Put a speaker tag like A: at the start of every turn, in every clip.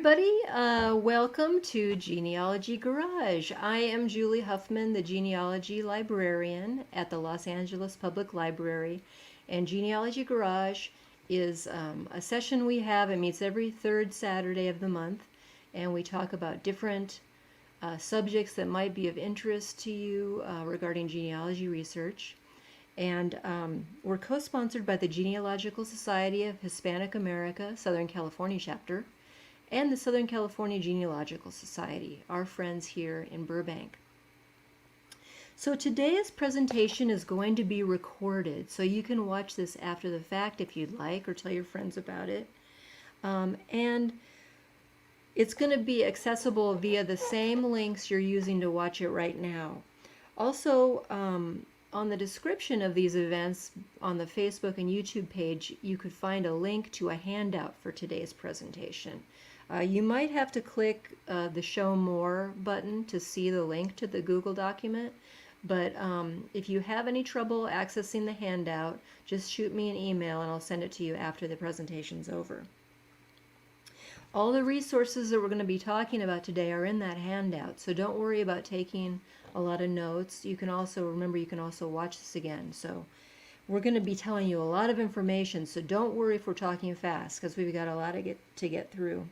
A: everybody. Welcome to Genealogy Garage. I am Julie Huffman, the genealogy librarian at the Los Angeles Public Library. And Genealogy Garage is a session we have. It meets every third Saturday of the month. And we talk about different subjects that might be of interest to you regarding genealogy research. And we're co-sponsored by the Genealogical Society of Hispanic America, Southern California chapter, and the Southern California Genealogical Society, our friends here in Burbank. So today's presentation is going to be recorded, so you can watch this after the fact if you'd like, or tell your friends about it. And it's going to be accessible via the same links you're using to watch it right now. Also, on the description of these events on the Facebook and YouTube page, you could find a link to a handout for today's presentation. You might have to click the Show More button to see the link to the Google document, but if you have any trouble accessing the handout, just shoot me an email and I'll send it to you after the presentation's over. All the resources that we're going to be talking about today are in that handout, so don't worry about taking a lot of notes. You can also watch this again. So we're going to be telling you a lot of information, so don't worry if we're talking fast, because we've got a lot to get through.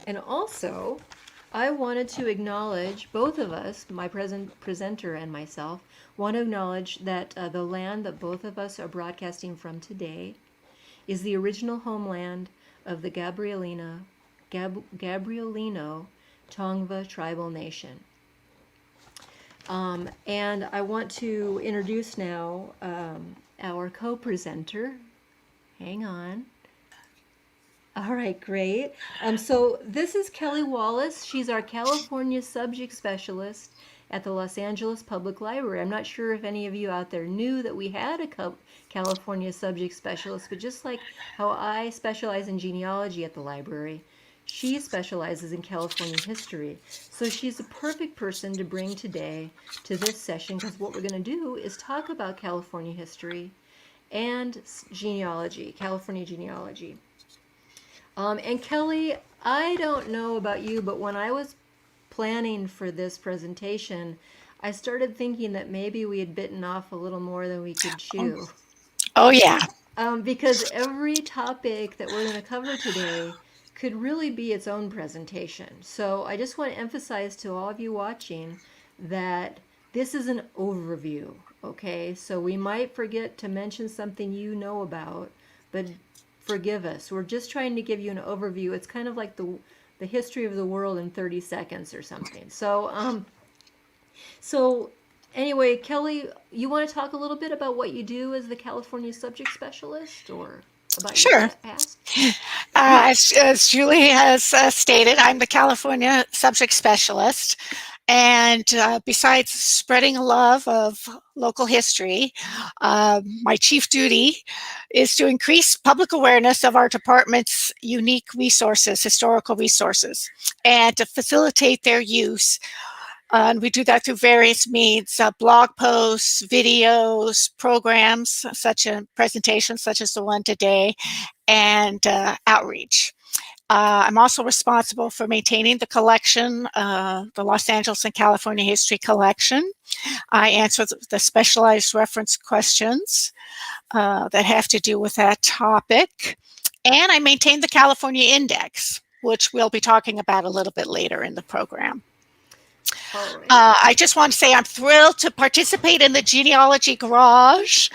A: And also, I wanted to acknowledge, both of us, my presenter and myself, want to acknowledge that the land that both of us are broadcasting from today is the original homeland of the Gabrielino Tongva tribal nation. And I want to introduce now our co-presenter. Hang on. All right, great. So this is Kelly Wallace. She's our California subject specialist at the Los Angeles Public Library. I'm not sure if any of you out there knew that we had a California subject specialist, but just like how I specialize in genealogy at the library, she specializes in California history. So she's the perfect person to bring today to this session, because what we're going to do is talk about California history and genealogy, California genealogy. And Kelly, I don't know about you, but when I was planning for this presentation, I started thinking that maybe we had bitten off a little more than we could chew.
B: Oh, yeah.
A: Because every topic that we're going to cover today could really be its own presentation. So I just want to emphasize to all of you watching that this is an overview, okay? So we might forget to mention something you know about, but forgive us. We're just trying to give you an overview. It's kind of like the history of the world in 30 seconds or something. So anyway, Kelly, you want to talk a little bit about what you do as the California subject specialist, or about your past?
B: As Julie has stated, I'm the California subject specialist. And besides spreading a love of local history, my chief duty is to increase public awareness of our department's unique resources, historical resources, and to facilitate their use. And we do that through various means, blog posts, videos, programs, presentations such as the one today, and outreach. I'm also responsible for maintaining the collection, the Los Angeles and California History Collection. I answer the specialized reference questions that have to do with that topic. And I maintain the California Index, which we'll be talking about a little bit later in the program.
A: Right.
B: I just want to say I'm thrilled to participate in the Genealogy Garage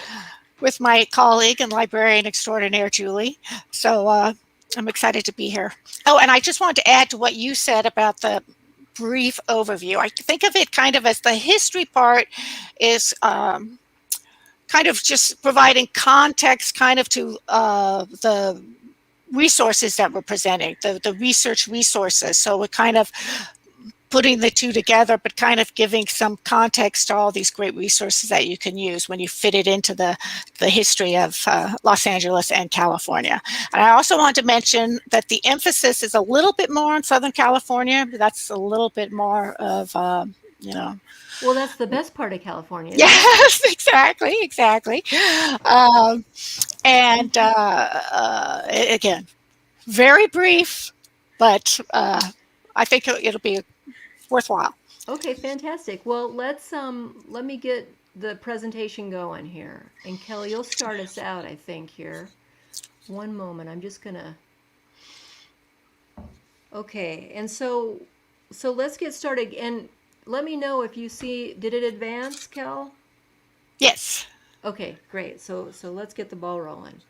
B: with my colleague and librarian extraordinaire, Julie. So I'm excited to be here. Oh, and I just wanted to add to what you said about the brief overview. I think of it kind of as the history part is kind of just providing context kind of to the resources that we're presenting, the research resources. So we're kind of putting the two together, but kind of giving some context to all these great resources that you can use when you fit it into the history of Los Angeles and California. And I also want to mention that the emphasis is a little bit more on Southern California. That's a little bit more of,
A: Well, that's the best part of California.
B: Yes, exactly. And again, very brief, but I think it'll be worthwhile.
A: Okay, fantastic. Well, let me get the presentation going here. And Kelly, you'll start us out, I think, here. One moment. I'm just gonna. Okay, and so let's get started. And let me know if you see. Did it advance, Kel?
B: Yes.
A: Okay, great. So let's get the ball rolling.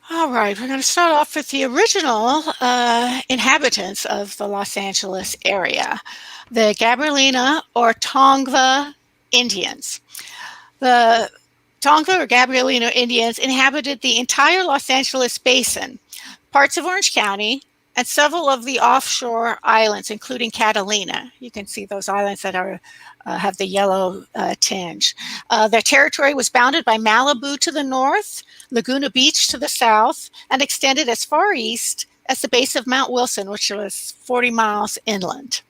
B: All right, we're going to start off with the original inhabitants of the Los Angeles area, the Gabrielina or Tongva Indians. The Tongva or Gabrielino Indians inhabited the entire Los Angeles basin, parts of Orange County, and several of the offshore islands, including Catalina. You can see those islands that are have the yellow tinge. Their territory was bounded by Malibu to the north, Laguna Beach to the south, and extended as far east as the base of Mount Wilson, which was 40 miles inland.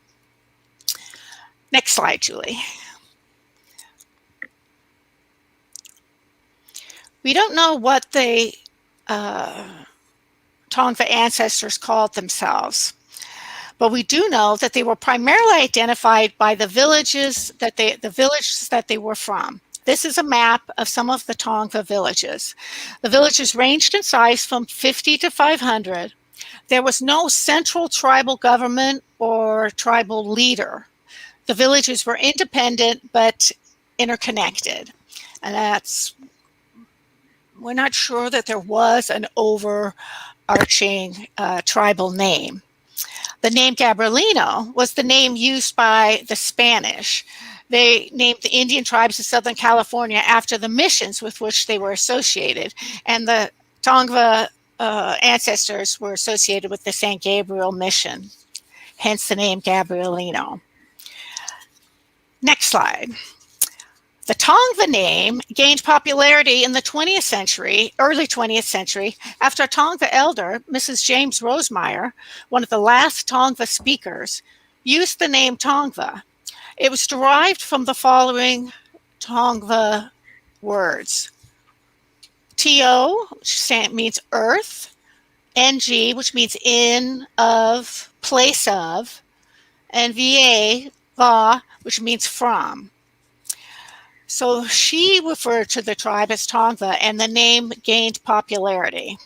B: Next slide, Julie. We don't know what the Tongva ancestors called themselves, but we do know that they were primarily identified by the villages that they were from. This is a map of some of the Tongva villages. The villages ranged in size from 50 to 500. There was no central tribal government or tribal leader. The villages were independent but interconnected. And we're not sure that there was an overarching tribal name. The name Gabrielino was the name used by the Spanish. They named the Indian tribes of Southern California after the missions with which they were associated, and the Tongva ancestors were associated with the San Gabriel mission, hence the name Gabrielino. Next slide. The Tongva name gained popularity in the 20th century, early 20th century, after a Tongva elder, Mrs. James Rosemeyer, one of the last Tongva speakers, used the name Tongva. It was derived from the following Tongva words. To, which means earth, ng, which means in, of, place of, and va, which means from. So she referred to the tribe as Tongva, and the name gained popularity.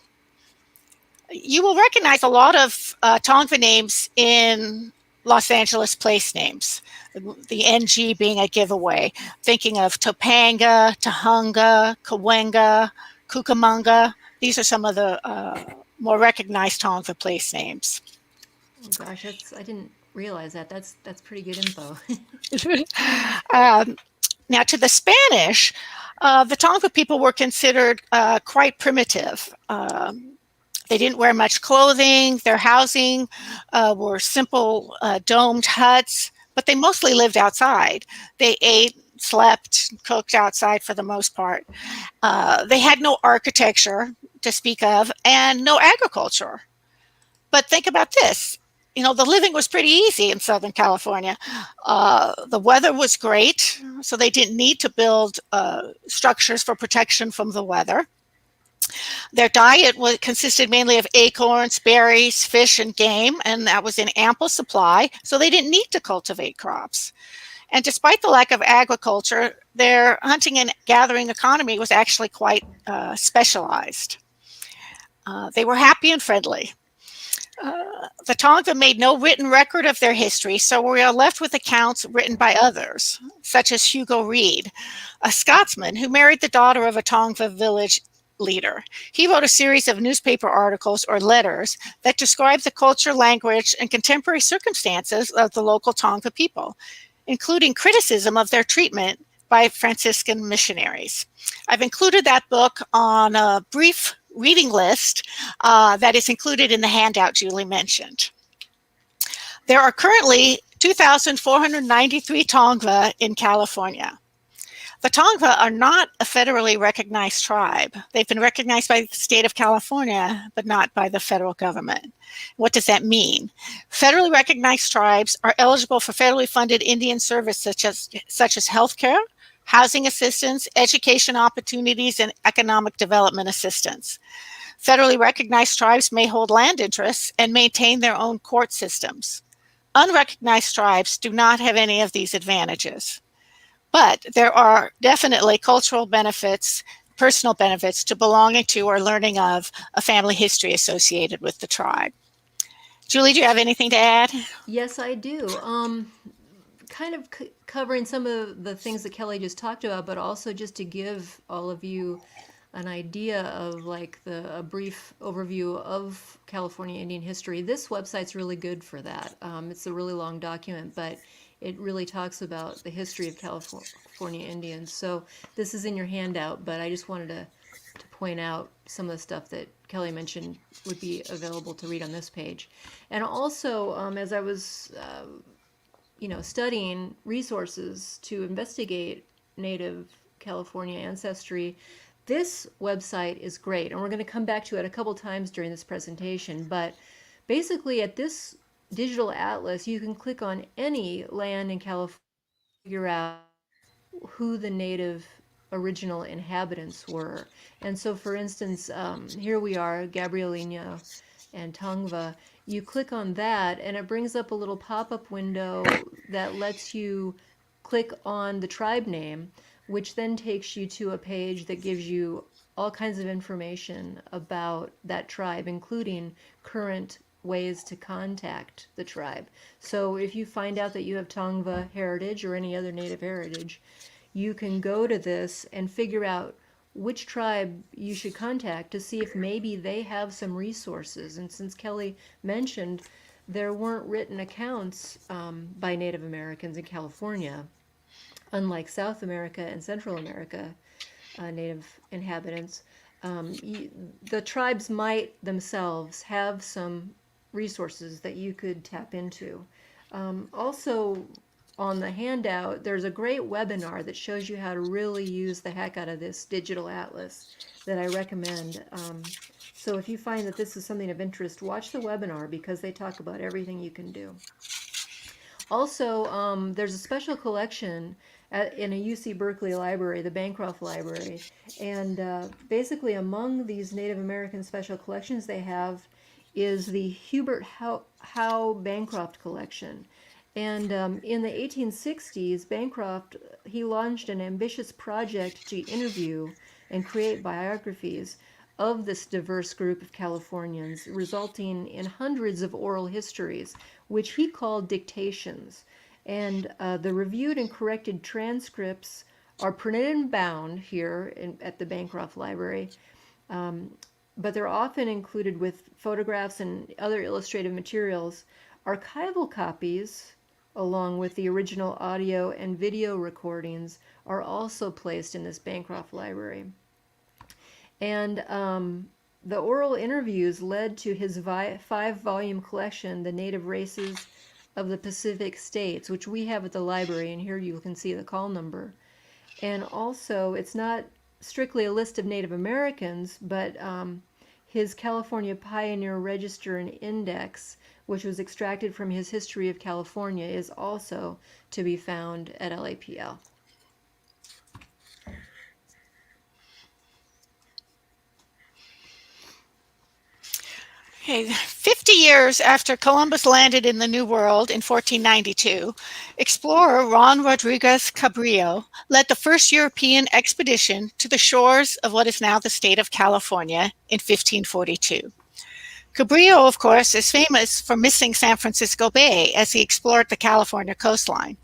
B: You will recognize a lot of Tongva names in Los Angeles place names, the NG being a giveaway, thinking of Topanga, Tahunga, Cahuenga, Cucamonga. These are some of the more recognized Tongva place names.
A: Oh gosh, I didn't realize that. That's pretty good info.
B: Now, to the Spanish, the Tongva people were considered quite primitive. They didn't wear much clothing. Their housing were simple domed huts, but they mostly lived outside. They ate, slept, cooked outside for the most part. They had no architecture to speak of and no agriculture. But think about this. You know, the living was pretty easy in Southern California. The weather was great, so they didn't need to build structures for protection from the weather. Their diet consisted mainly of acorns, berries, fish, and game, and that was in ample supply, so they didn't need to cultivate crops. And despite the lack of agriculture, their hunting and gathering economy was actually quite specialized. They were happy and friendly. The Tongva made no written record of their history, so we are left with accounts written by others, such as Hugo Reid, a Scotsman who married the daughter of a Tongva village leader. He wrote a series of newspaper articles or letters that describe the culture, language, and contemporary circumstances of the local Tongva people, including criticism of their treatment by Franciscan missionaries. I've included that book on a brief reading list that is included in the handout Julie mentioned. There are currently 2,493 Tongva in California. The Tongva are not a federally recognized tribe. They've been recognized by the state of California, but not by the federal government. What does that mean? Federally recognized tribes are eligible for federally funded Indian service such as healthcare, housing assistance, education opportunities, and economic development assistance. Federally recognized tribes may hold land interests and maintain their own court systems. Unrecognized tribes do not have any of these advantages. But there are definitely cultural benefits, personal benefits to belonging to or learning of a family history associated with the tribe. Julie, do you have anything to add?
A: Yes, I do. Kind of covering some of the things that Kelly just talked about, but also just to give all of you an idea of like a brief overview of California Indian history. This website's really good for that. It's a really long document, but it really talks about the history of California Indians. So this is in your handout, but I just wanted to point out some of the stuff that Kelly mentioned would be available to read on this page. And also, as I was studying resources to investigate Native California ancestry, this website is great. And we're going to come back to it a couple times during this presentation. But basically, at this digital atlas, you can click on any land in California, figure out who the native original inhabitants were. And so, for instance, here we are, Gabrielino and Tongva. You click on that, and it brings up a little pop-up window that lets you click on the tribe name, which then takes you to a page that gives you all kinds of information about that tribe, including current ways to contact the tribe. So if you find out that you have Tongva heritage or any other native heritage, you can go to this and figure out which tribe you should contact to see if maybe they have some resources. And since Kelly mentioned there weren't written accounts by Native Americans in California, unlike South America and Central America Native inhabitants, the tribes might themselves have some resources that you could tap into. Also, on the handout, there's a great webinar that shows you how to really use the heck out of this digital atlas that I recommend. So if you find that this is something of interest, watch the webinar because they talk about everything you can do. Also, there's a special collection in a UC Berkeley library, the Bancroft Library, and basically among these Native American special collections they have is the Hubert Howe Bancroft Collection. And in the 1860s, Bancroft, he launched an ambitious project to interview and create biographies of this diverse group of Californians, resulting in hundreds of oral histories, which he called dictations. And the reviewed and corrected transcripts are printed and bound here at the Bancroft Library, but they're often included with photographs and other illustrative materials. Archival copies, along with the original audio and video recordings, are also placed in this Bancroft Library. And the oral interviews led to his 5-volume collection, The Native Races of the Pacific States, which we have at the library, and here you can see the call number. And also, it's not strictly a list of Native Americans, but his California Pioneer Register and Index, which was extracted from his History of California, is also to be found at LAPL.
B: Okay, 50 years after Columbus landed in the New World in 1492, explorer Juan Rodriguez Cabrillo led the first European expedition to the shores of what is now the state of California in 1542. Cabrillo, of course, is famous for missing San Francisco Bay as he explored the California coastline.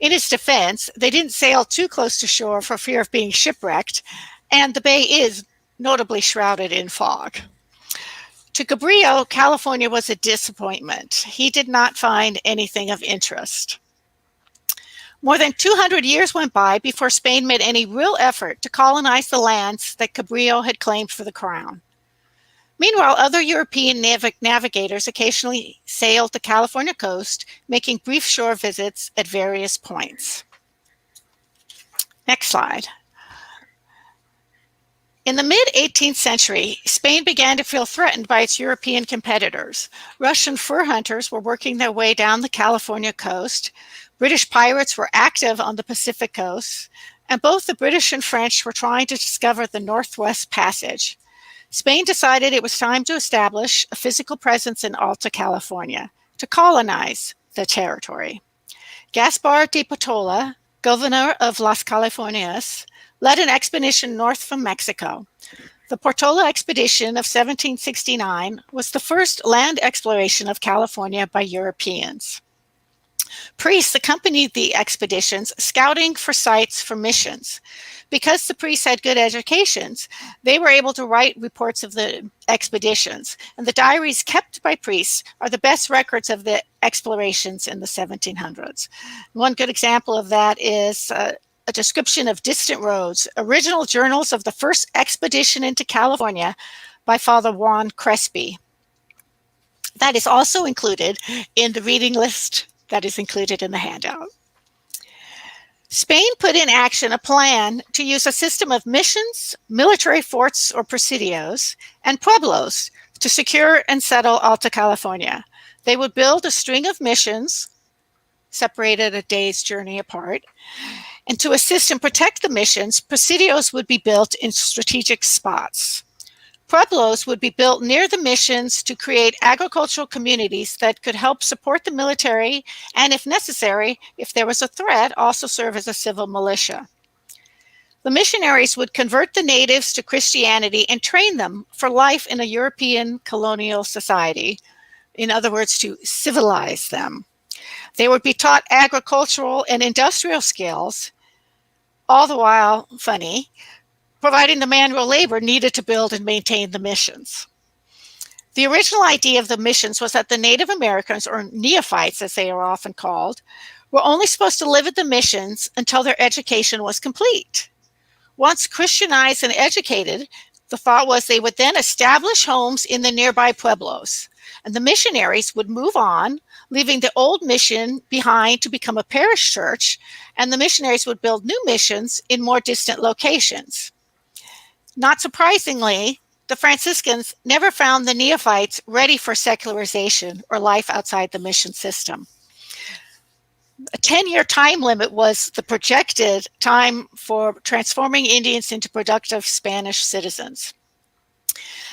B: In his defense, they didn't sail too close to shore for fear of being shipwrecked, and the bay is notably shrouded in fog. To Cabrillo, California was a disappointment. He did not find anything of interest. More than 200 years went by before Spain made any real effort to colonize the lands that Cabrillo had claimed for the crown. Meanwhile, other European navigators occasionally sailed the California coast, making brief shore visits at various points. Next slide. In the mid-18th century, Spain began to feel threatened by its European competitors. Russian fur hunters were working their way down the California coast. British pirates were active on the Pacific coast. and both the British and French were trying to discover the Northwest Passage. Spain decided it was time to establish a physical presence in Alta California to colonize the territory. Gaspar de Portola, governor of Las Californias, led an expedition north from Mexico. The Portola expedition of 1769 was the first land exploration of California by Europeans. Priests accompanied the expeditions, scouting for sites for missions. Because the priests had good educations, they were able to write reports of the expeditions, and the diaries kept by priests are the best records of the explorations in the 1700s. One good example of that is a description of distant roads, original journals of the first expedition into California by Father Juan Crespi. That is also included in the reading list that is included in the handout. Spain put in action a plan to use a system of missions, military forts or presidios, and pueblos to secure and settle Alta California. They would build a string of missions, separated a day's journey apart, and to assist and protect the missions, presidios would be built in strategic spots. Pueblos would be built near the missions to create agricultural communities that could help support the military and, if necessary, if there was a threat, also serve as a civil militia. The missionaries would convert the natives to Christianity and train them for life in a European colonial society. In other words, to civilize them. They would be taught agricultural and industrial skills, all the while funny, providing the manual labor needed to build and maintain the missions. The original idea of the missions was that the Native Americans, or neophytes as they are often called, were only supposed to live at the missions until their education was complete. Once Christianized and educated, the thought was they would then establish homes in the nearby pueblos, and the missionaries would move on, leaving the old mission behind to become a parish church, and the missionaries would build new missions in more distant locations. Not surprisingly, the Franciscans never found the neophytes ready for secularization or life outside the mission system. A 10-year time limit was the projected time for transforming Indians into productive Spanish citizens.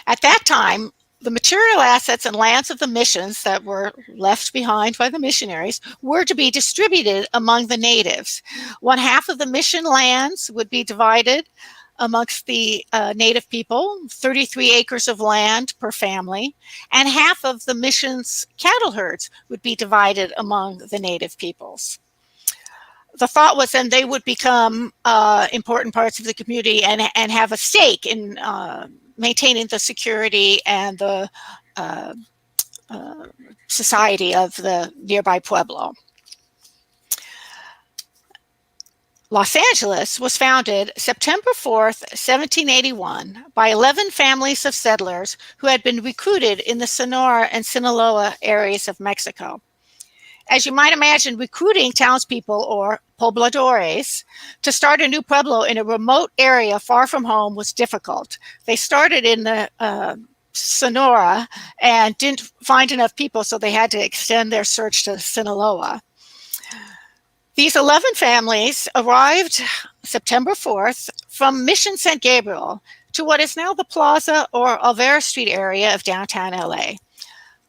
B: At that time, the material assets and lands of the missions that were left behind by the missionaries were to be distributed among the natives. One half of the mission lands would be divided amongst the native people, 33 acres of land per family, and half of the mission's cattle herds would be divided among the native peoples. The thought was then they would become important parts of the community and have a stake in maintaining the security and the society of the nearby pueblo. Los Angeles was founded September 4th, 1781, by 11 families of settlers who had been recruited in the Sonora and Sinaloa areas of Mexico. As you might imagine, recruiting townspeople, or pobladores, to start a new pueblo in a remote area far from home was difficult. They started in the Sonora and didn't find enough people, so they had to extend their search to Sinaloa. These 11 families arrived September 4th from Mission San Gabriel to what is now the Plaza or Alvera Street area of downtown LA.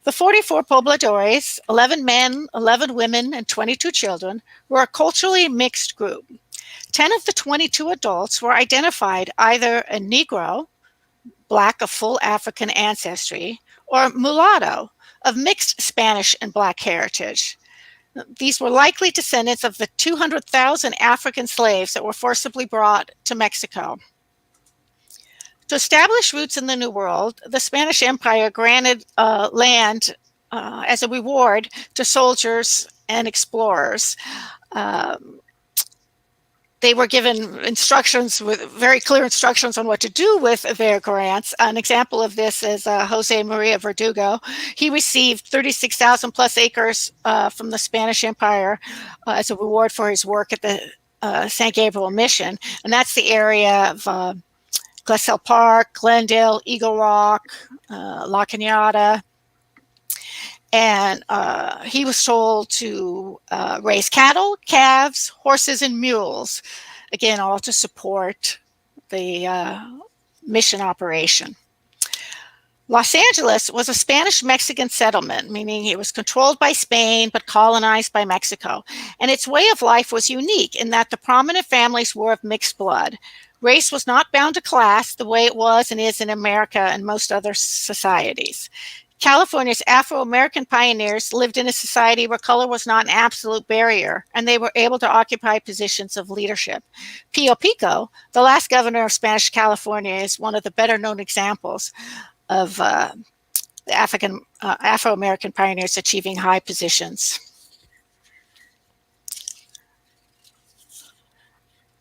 B: The 44 pobladores, 11 men, 11 women, and 22 children, were a culturally mixed group. 10 of the 22 adults were identified either a Negro, Black of full African ancestry, or mulatto, of mixed Spanish and Black heritage. These were likely descendants of the 200,000 African slaves that were forcibly brought to Mexico. To establish roots in the New World, the Spanish Empire granted land as a reward to soldiers and explorers. They were given instructions, with very clear instructions on what to do with their grants. An example of this is Jose Maria Verdugo. He received 36,000 plus acres from the Spanish Empire as a reward for his work at the San Gabriel Mission. And that's the area of Glassell Park, Glendale, Eagle Rock, La Cañada. And he was told to raise cattle, calves, horses, and mules. again, all to support the mission operation. Los Angeles was a Spanish-Mexican settlement, meaning it was controlled by Spain but colonized by Mexico. And its way of life was unique in that the prominent families were of mixed blood. Race was not bound to class the way it was and is in America and most other societies. California's Afro-American pioneers lived in a society where color was not an absolute barrier, and they were able to occupy positions of leadership. Pio Pico, the last governor of Spanish California, is one of the better-known examples of the Afro-American pioneers achieving high positions.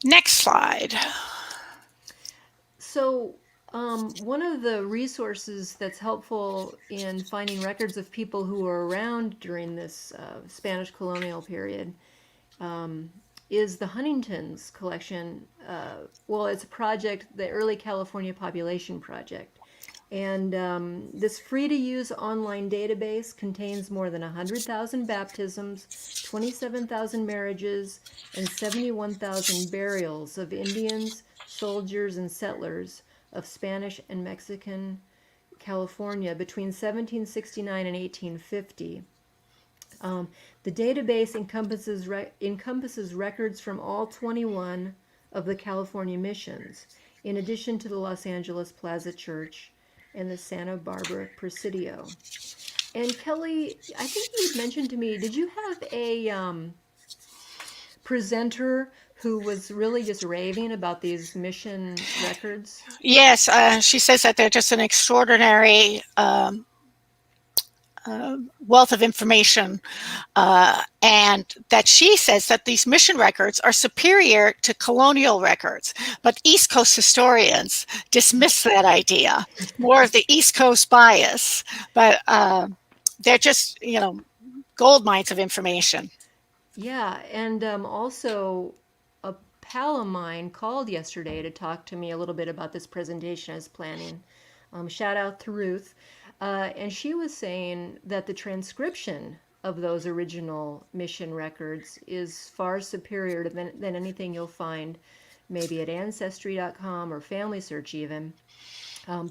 B: Next slide.
A: So, one of the resources that's helpful in finding records of people who were around during this Spanish colonial period is the Huntington's collection. Well, it's a project, the Early California Population Project. And this free to use online database contains more than 100,000 baptisms, 27,000 marriages, and 71,000 burials of Indians, soldiers, and settlers of Spanish and Mexican California between 1769 and 1850. The database encompasses records from all 21 of the California missions, in addition to the Los Angeles Plaza Church and the Santa Barbara Presidio. And Kelly, I think you had mentioned to me, did you have a presenter who was really just raving about these mission records?
B: Yes, she says that they're just an extraordinary wealth of information, and that she says that these mission records are superior to colonial records, but East Coast historians dismiss that idea, more of the East Coast bias, but they're just, gold mines of information.
A: Yeah, and also a pal of mine called yesterday to talk to me a little bit about this presentation I was planning. Shout out to Ruth. And she was saying that the transcription of those original mission records is far superior than anything you'll find maybe at Ancestry.com or Family Search even,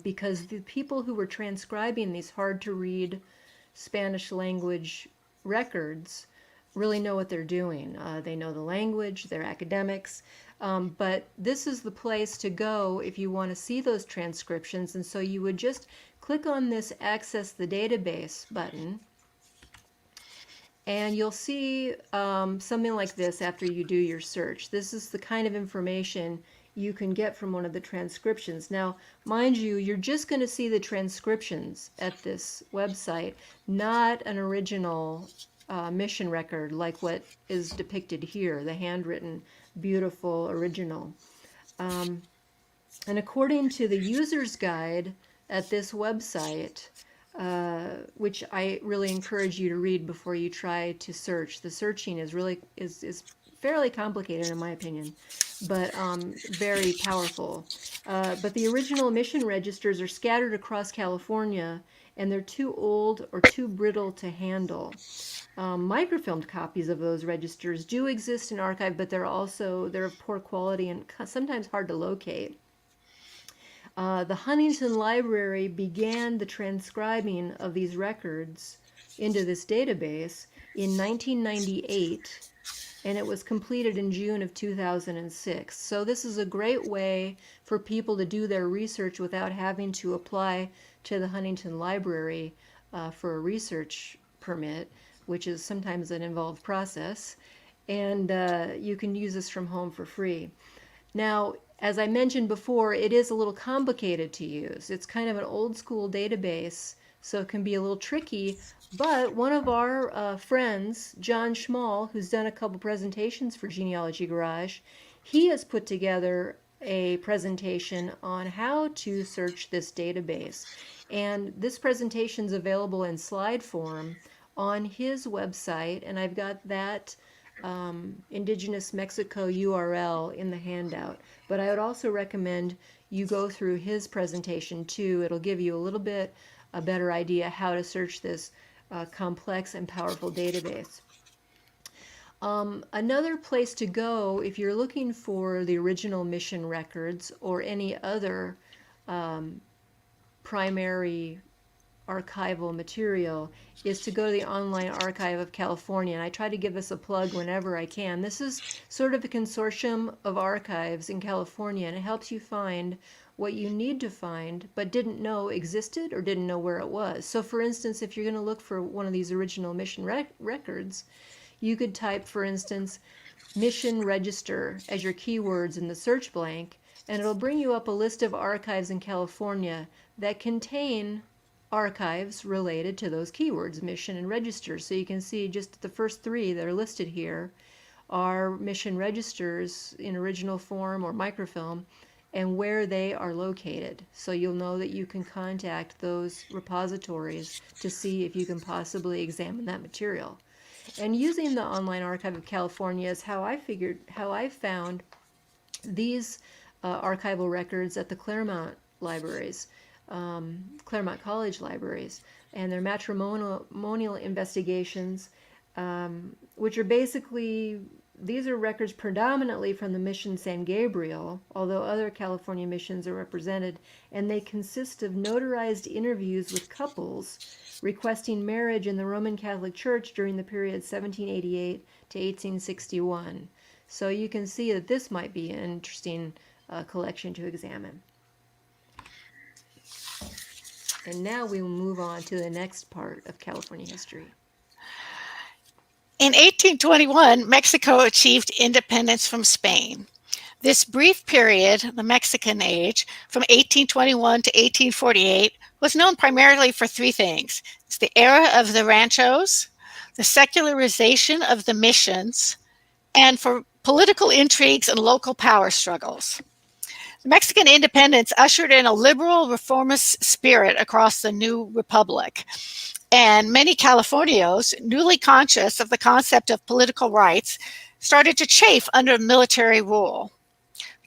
A: because the people who were transcribing these hard to read Spanish language records really know what they're doing. They know the language, they're academics. But this is the place to go if you want to see those transcriptions. And so you would just click on this Access the Database button, and you'll see something like this after you do your search. This is the kind of information you can get from one of the transcriptions. Now, mind you, you're just going to see the transcriptions at this website, not an original mission record like what is depicted here, the handwritten, beautiful original. And according to the user's guide at this website, which I really encourage you to read before you try to search. The searching is fairly complicated in my opinion, but very powerful. But the original mission registers are scattered across California, and they're too old or too brittle to handle. Microfilmed copies of those registers do exist in archive, but they're of poor quality and sometimes hard to locate. The Huntington Library began the transcribing of these records into this database in 1998, and it was completed in June of 2006. So this is a great way for people to do their research without having to apply to the Huntington Library for a research permit, which is sometimes an involved process. And you can use this from home for free. Now, as I mentioned before, it is a little complicated to use. It's kind of an old school database, so it can be a little tricky. But one of our friends, John Schmall, who's done a couple presentations for Genealogy Garage, he has put together a presentation on how to search this database. And this presentation is available in slide form on his website, and I've got that Indigenous Mexico URL in the handout. But I would also recommend you go through his presentation too. It'll give you a little bit a better idea how to search this complex and powerful database. Another place to go if you're looking for the original mission records or any other primary archival material is to go to the Online Archive of California. And I try to give this a plug whenever I can. This is sort of a consortium of archives in California, and it helps you find what you need to find but didn't know existed or didn't know where it was. So, for instance, if you're going to look for one of these original mission records, you could type, for instance, mission register as your keywords in the search blank, and it'll bring you up a list of archives in California that contain archives related to those keywords, mission and register. So you can see just the first three that are listed here are mission registers in original form or microfilm and where they are located. So you'll know that you can contact those repositories to see if you can possibly examine that material. And using the Online Archive of California is how I found these archival records at the Claremont Claremont College libraries, and their matrimonial investigations, which are basically, these are records predominantly from the mission San Gabriel, although other California missions are represented, and they consist of notarized interviews with couples requesting marriage in the Roman Catholic Church during the period 1788 to 1861. So you can see that this might be an interesting collection to examine. And now we will move on to the next part of California history.
B: In 1821, Mexico achieved independence from Spain. This brief period, the Mexican Age, from 1821 to 1848, was known primarily for three things. It's the era of the ranchos, the secularization of the missions, and for political intrigues and local power struggles. Mexican independence ushered in a liberal reformist spirit across the new republic. And many Californios, newly conscious of the concept of political rights, started to chafe under military rule.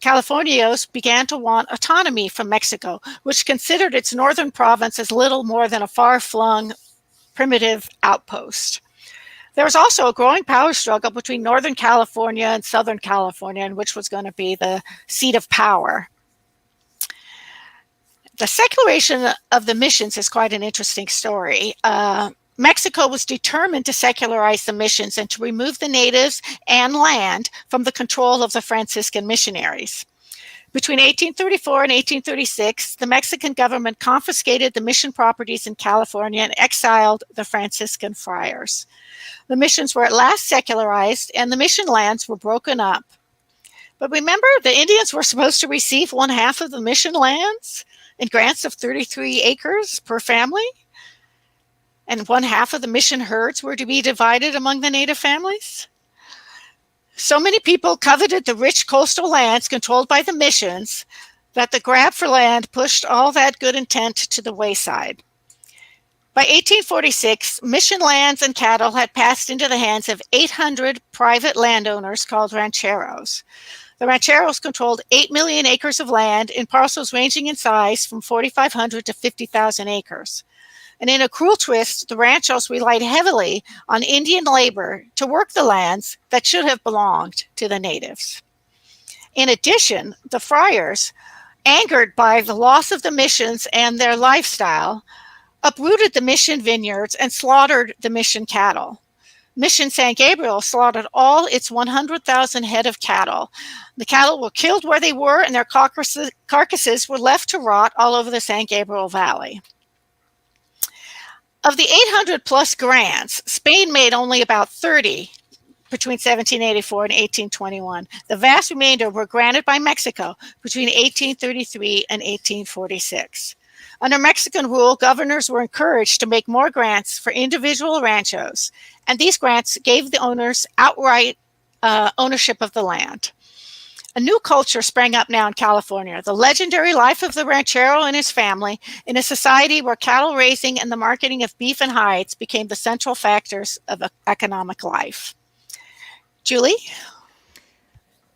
B: Californios began to want autonomy from Mexico, which considered its northern province as little more than a far-flung, primitive outpost. There was also a growing power struggle between Northern California and Southern California, and which was going to be the seat of power. The secularization of the missions is quite an interesting story. Mexico was determined to secularize the missions and to remove the natives and land from the control of the Franciscan missionaries. Between 1834 and 1836, the Mexican government confiscated the mission properties in California and exiled the Franciscan friars. The missions were at last secularized, and the mission lands were broken up. But remember, the Indians were supposed to receive one half of the mission lands in grants of 33 acres per family, and one half of the mission herds were to be divided among the native families. So many people coveted the rich coastal lands controlled by the missions that the grab for land pushed all that good intent to the wayside. By 1846, mission lands and cattle had passed into the hands of 800 private landowners called rancheros. The rancheros controlled 8 million acres of land in parcels ranging in size from 4,500 to 50,000 acres. And in a cruel twist, the ranchos relied heavily on Indian labor to work the lands that should have belonged to the natives. In addition, the friars, angered by the loss of the missions and their lifestyle, uprooted the mission vineyards and slaughtered the mission cattle. Mission San Gabriel slaughtered all its 100,000 head of cattle. The cattle were killed where they were, and their carcasses were left to rot all over the San Gabriel Valley. Of the 800 plus grants, Spain made only about 30 between 1784 and 1821. The vast remainder were granted by Mexico between 1833 and 1846. Under Mexican rule, governors were encouraged to make more grants for individual ranchos, and these grants gave the owners outright ownership of the land. A new culture sprang up now in California, the legendary life of the ranchero and his family in a society where cattle raising and the marketing of beef and hides became the central factors of economic life. Julie?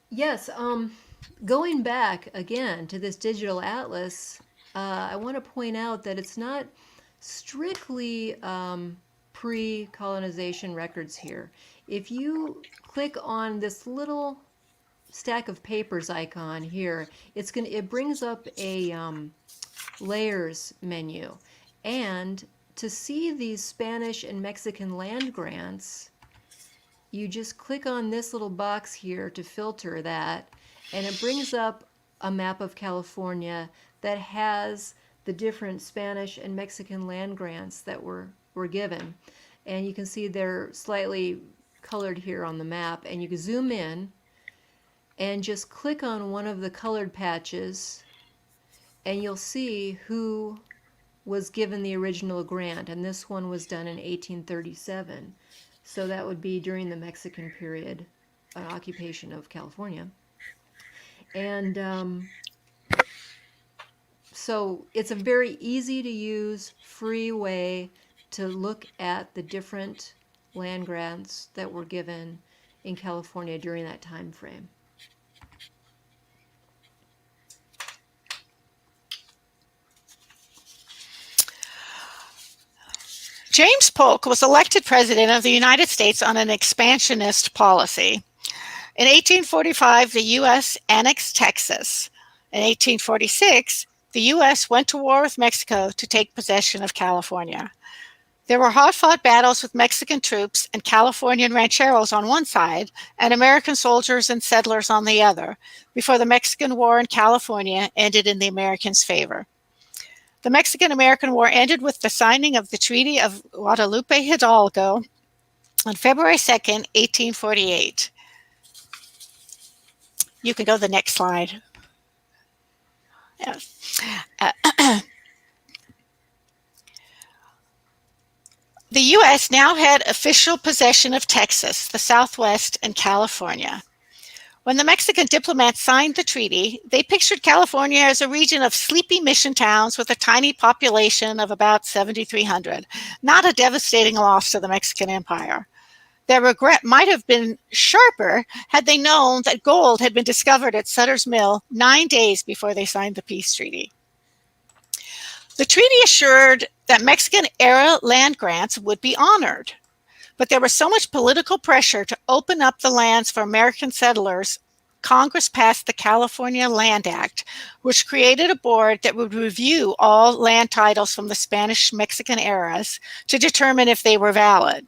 A: Yes, going back again to this digital atlas, I want to point out that it's not strictly pre-colonization records here. If you click on this little stack of papers icon here, it brings up a layers menu. And to see these Spanish and Mexican land grants, you just click on this little box here to filter that, and it brings up a map of California that has the different Spanish and Mexican land grants that were given. And you can see they're slightly colored here on the map, and you can zoom in and just click on one of the colored patches, and you'll see who was given the original grant, and this one was done in 1837. So that would be during the Mexican period occupation of California. And so it's a very easy to use, free way to look at the different land grants that were given in California during that time frame.
B: James Polk was elected president of the United States on an expansionist policy. In 1845, the U.S. annexed Texas. In 1846, the U.S. went to war with Mexico to take possession of California. There were hard-fought battles with Mexican troops and Californian rancheros on one side and American soldiers and settlers on the other, before the Mexican War in California ended in the Americans' favor. The Mexican-American War ended with the signing of the Treaty of Guadalupe Hidalgo on February 2nd, 1848. You can go to the next slide. The U.S. now had official possession of Texas, the Southwest, and California. When the Mexican diplomats signed the treaty, they pictured California as a region of sleepy mission towns with a tiny population of about 7,300, not a devastating loss to the Mexican Empire. Their regret might have been sharper had they known that gold had been discovered at Sutter's Mill 9 days before they signed the peace treaty. The treaty assured that Mexican-era land grants would be honored. But there was so much political pressure to open up the lands for American settlers, Congress passed the California Land Act, which created a board that would review all land titles from the Spanish-Mexican eras to determine if they were valid.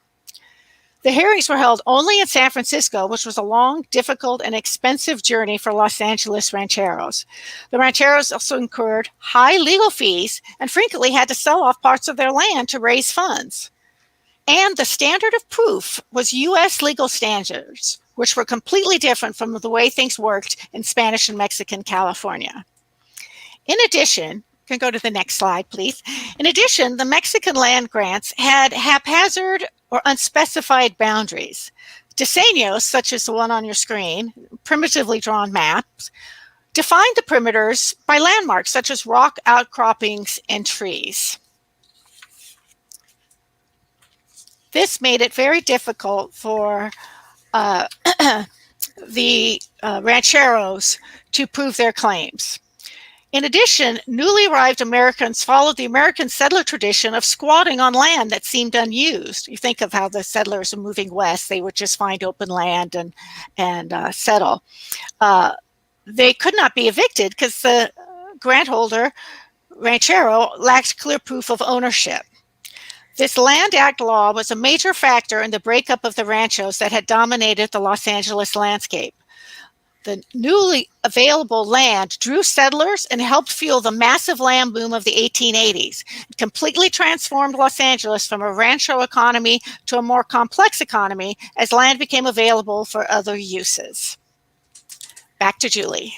B: The hearings were held only in San Francisco, which was a long, difficult, and expensive journey for Los Angeles rancheros. The rancheros also incurred high legal fees and frequently had to sell off parts of their land to raise funds. And the standard of proof was U.S. legal standards, which were completely different from the way things worked in Spanish and Mexican California. In addition, you can go to the next slide, please. In addition, the Mexican land grants had haphazard or unspecified boundaries. Diseños, such as the one on your screen, primitively drawn maps, defined the perimeters by landmarks such as rock outcroppings and trees. This made it very difficult for the rancheros to prove their claims. In addition, newly arrived Americans followed the American settler tradition of squatting on land that seemed unused. You think of how the settlers are moving west, they would just find open land and settle. They could not be evicted because the grant holder, ranchero, lacked clear proof of ownership. This Land Act law was a major factor in the breakup of the ranchos that had dominated the Los Angeles landscape. The newly available land drew settlers and helped fuel the massive land boom of the 1880s. It completely transformed Los Angeles from a rancho economy to a more complex economy as land became available for other uses. Back to Julie.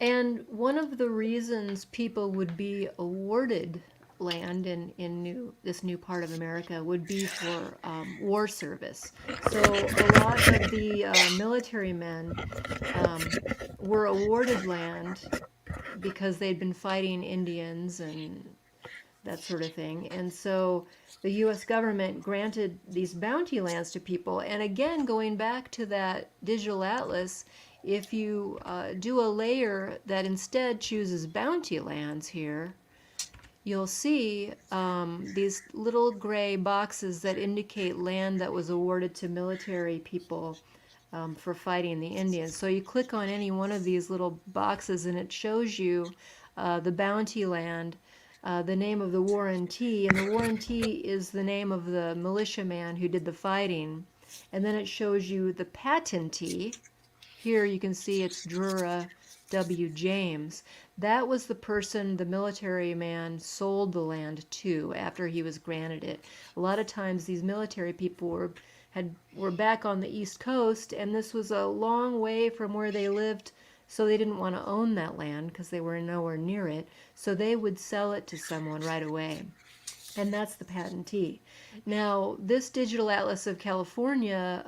A: And one of the reasons people would be awarded land in this new part of America would be for war service. So a lot of the military men were awarded land because they'd been fighting Indians and that sort of thing. And so the U.S. government granted these bounty lands to people. And again, going back to that digital atlas, if you do a layer that instead chooses bounty lands here, you'll see these little gray boxes that indicate land that was awarded to military people for fighting the Indians. So you click on any one of these little boxes and it shows you the bounty land, the name of the warrantee, and the warrantee is the name of the militiaman who did the fighting. And then it shows you the patentee. Here you can see it's Drura W. James. That was the person the military man sold the land to after he was granted it. A lot of times these military people were back on the East Coast, and this was a long way from where they lived, so they didn't want to own that land because they were nowhere near it. So they would sell it to someone right away, and that's the patentee. Now, this digital atlas of California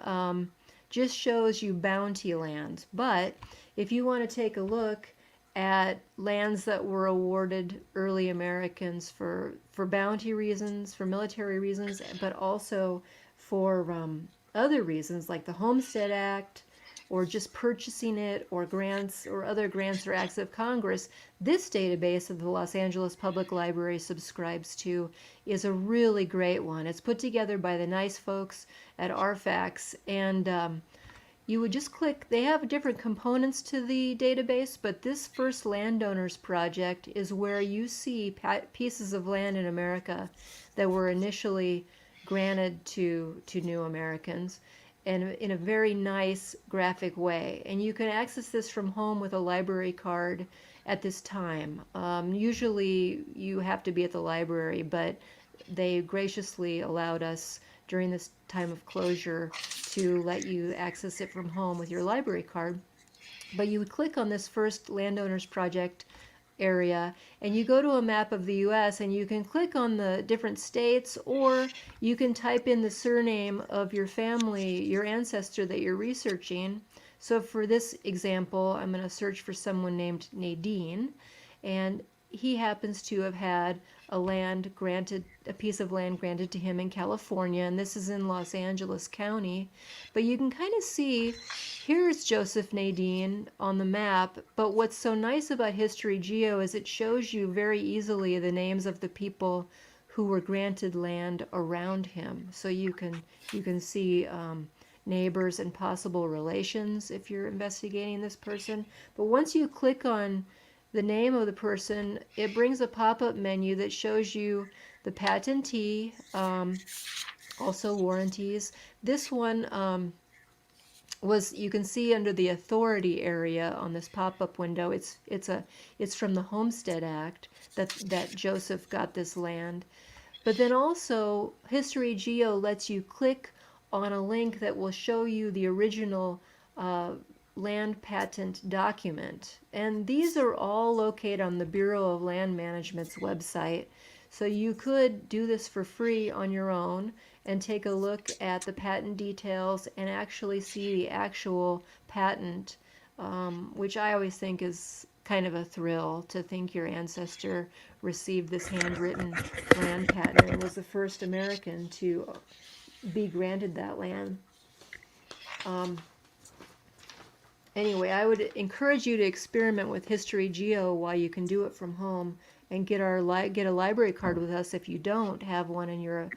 A: just shows you bounty lands, but if you want to take a look at lands that were awarded early Americans for bounty reasons, for military reasons, but also for other reasons like the Homestead Act or just purchasing it or grants or other grants or acts of Congress, this database that the Los Angeles Public Library subscribes to is a really great one. It's put together by the nice folks at RFAX, and you would just click. They have different components to the database, but this First Landowners Project is where you see pieces of land in America that were initially granted to new Americans, and in a very nice graphic way. And you can access this from home with a library card at this time. Usually you have to be at the library, but they graciously allowed us during this time of closure to let you access it from home with your library card. But you would click on this First Landowners Project area and you go to a map of the US and you can click on the different states, or you can type in the surname of your family, your ancestor that you're researching. So for this example, I'm going to search for someone named Nadine, and he happens to have had a piece of land granted to him in California, and this is in Los Angeles County. But you can kind of see here's Joseph Nadine on the map, but what's so nice about History Geo is it shows you very easily the names of the people who were granted land around him. So you can see neighbors and possible relations if you're investigating this person. But once you click on the name of the person, it brings a pop-up menu that shows you the patentee, also warranties. This one you can see under the authority area on this pop-up window. It's from the Homestead Act that Joseph got this land. But then also History Geo lets you click on a link that will show you the original land patent document. And these are all located on the Bureau of Land Management's website. So you could do this for free on your own and take a look at the patent details and actually see the actual patent, which I always think is kind of a thrill to think your ancestor received this handwritten land patent and was the first American to be granted that land. Anyway, I would encourage you to experiment with History Geo while you can do it from home, and get a library card with us if you don't have one and you're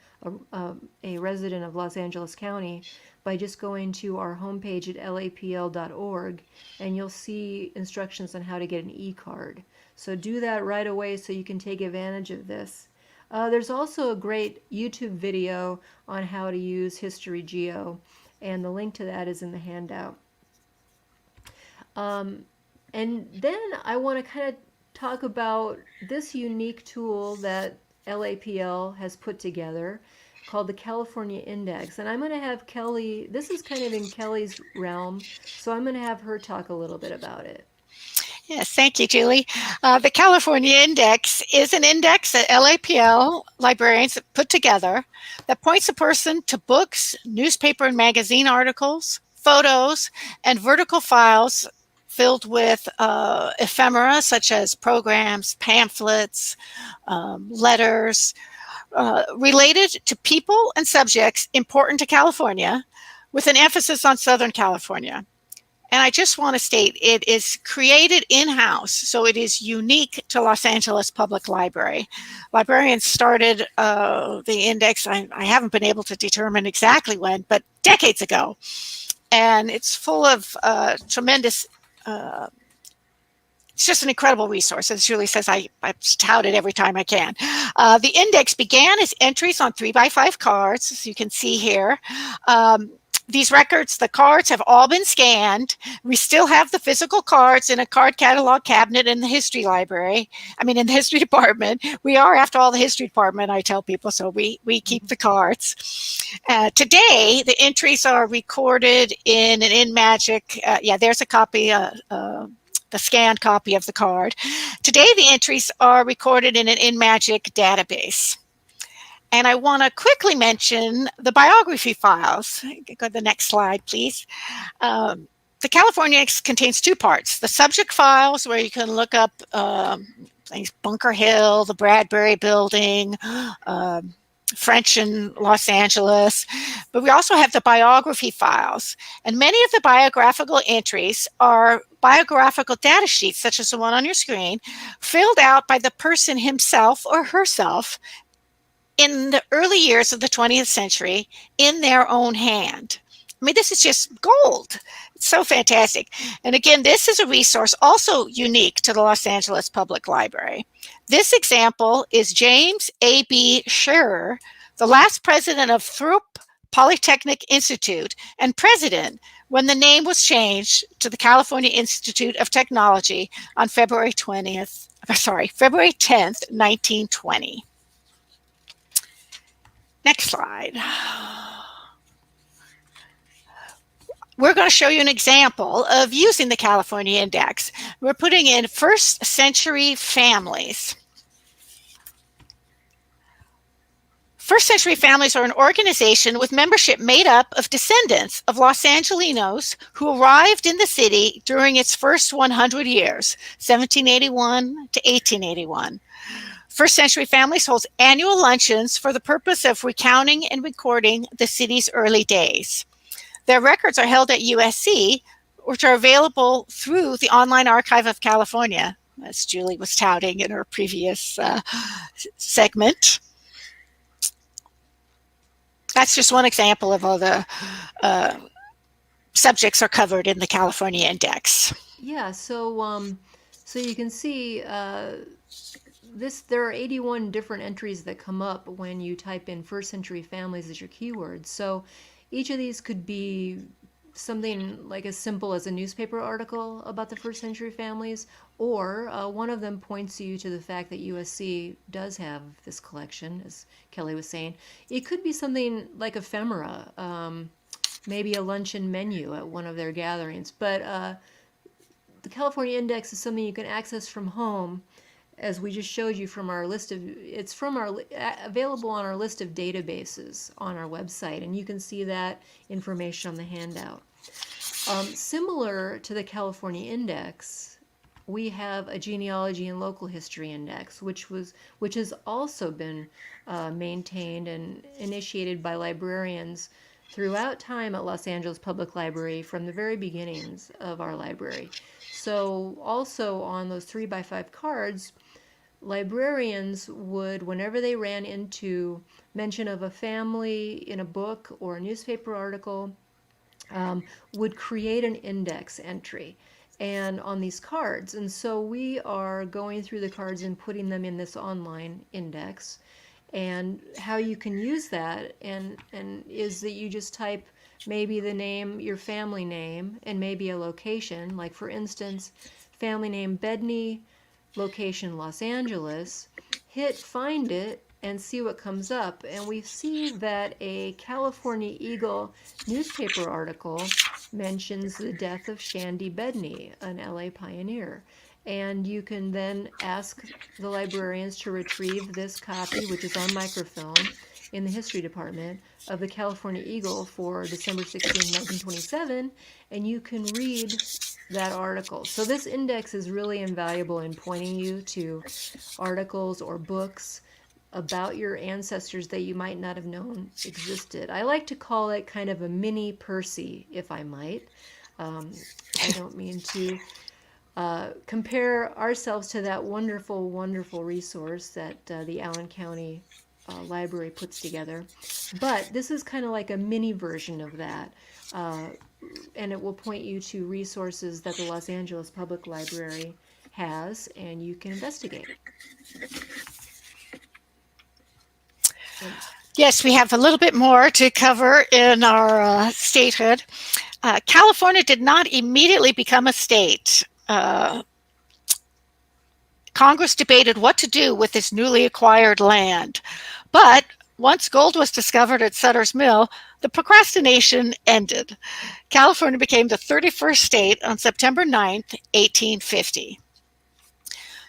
A: a resident of Los Angeles County, by just going to our homepage at lapl.org, and you'll see instructions on how to get an e-card. So do that right away so you can take advantage of this. There's also a great YouTube video on how to use History Geo, and the link to that is in the handout. And then I want to kind of talk about this unique tool that LAPL has put together called the California Index. And I'm going to have Kelly, this is kind of in Kelly's realm, so I'm going to have her talk a little bit about it.
B: Yes, thank you, Julie. The California Index is an index that LAPL librarians put together that points a person to books, newspaper and magazine articles, photos, and vertical files filled with ephemera such as programs, pamphlets, letters, related to people and subjects important to California, with an emphasis on Southern California. And I just want to state it is created in-house, so it is unique to Los Angeles Public Library. Librarians started the index, I haven't been able to determine exactly when, but decades ago. And it's full of tremendous it's just an incredible resource. As Julie says, I tout it every time I can. The index began as entries on 3x5 cards, as you can see here. These records, the cards have all been scanned. We still have the physical cards in a card catalog cabinet in the history library. I mean, in the history department. We are, after all, the history department, I tell people, so we keep the cards. Today, the entries are recorded in an InMagic. Yeah, there's a copy, the scanned copy of the card. Today, the entries are recorded in an InMagic database. And I want to quickly mention the biography files. Go to the next slide, please. The California Index contains two parts. The subject files, where you can look up things, Bunker Hill, the Bradbury Building, French in Los Angeles, but we also have the biography files. And many of the biographical entries are biographical data sheets, such as the one on your screen, filled out by the person himself or herself in the early years of the 20th century in their own hand. I mean, this is just gold. It's so fantastic. And again, this is a resource also unique to the Los Angeles Public Library. This example is James A.B. Scherer, the last president of Thrupp Polytechnic Institute and president when the name was changed to the California Institute of Technology on February 10th, 1920. Next slide. We're going to show you an example of using the California Index. We're putting in first century families. First century families are an organization with membership made up of descendants of Los Angelinos who arrived in the city during its first 100 years, 1781 to 1881. First Century Families holds annual luncheons for the purpose of recounting and recording the city's early days. Their records are held at USC, which are available through the Online Archive of California, as Julie was touting in her previous segment. That's just one example of all the subjects are covered in the California Index.
A: Yeah, so you can see there are 81 different entries that come up when you type in first century families as your keyword. So each of these could be something like as simple as a newspaper article about the first century families, or one of them points you to the fact that USC does have this collection, as Kelly was saying. It could be something like ephemera, maybe a luncheon menu at one of their gatherings. But the California Index is something you can access from home, as we just showed you from our list of, it's from our, available on our list of databases on our website, and you can see that information on the handout. Similar to the California Index, we have a genealogy and local history index, which has also been maintained and initiated by librarians throughout time at Los Angeles Public Library from the very beginnings of our library. So also on those 3x5 cards, librarians would, whenever they ran into mention of a family in a book or a newspaper article, would create an index entry and on these cards. And so we are going through the cards and putting them in this online index. And how you can use that and is that you just type maybe the name, your family name, and maybe a location. Like for instance, family name Bedney, location Los Angeles. Hit find it and see what comes up. And we see that a California Eagle newspaper article mentions the death of Shandy Bedney, an LA pioneer. And you can then ask the librarians to retrieve this copy, which is on microfilm in the history department, of the California Eagle for December 16, 1927, and you can read that article. So this index is really invaluable in pointing you to articles or books about your ancestors that you might not have known existed. I like to call it kind of a mini Percy, if I might. I don't mean to compare ourselves to that wonderful, wonderful resource that the Allen County Library puts together. But this is kind of like a mini version of that. Uh, and it will point you to resources that the Los Angeles Public Library has, and you can investigate. And
B: Yes, we have a little bit more to cover in our statehood. California did not immediately become a state. Congress debated what to do with this newly acquired land. But once gold was discovered at Sutter's Mill, the procrastination ended. California became the 31st state on September 9th, 1850.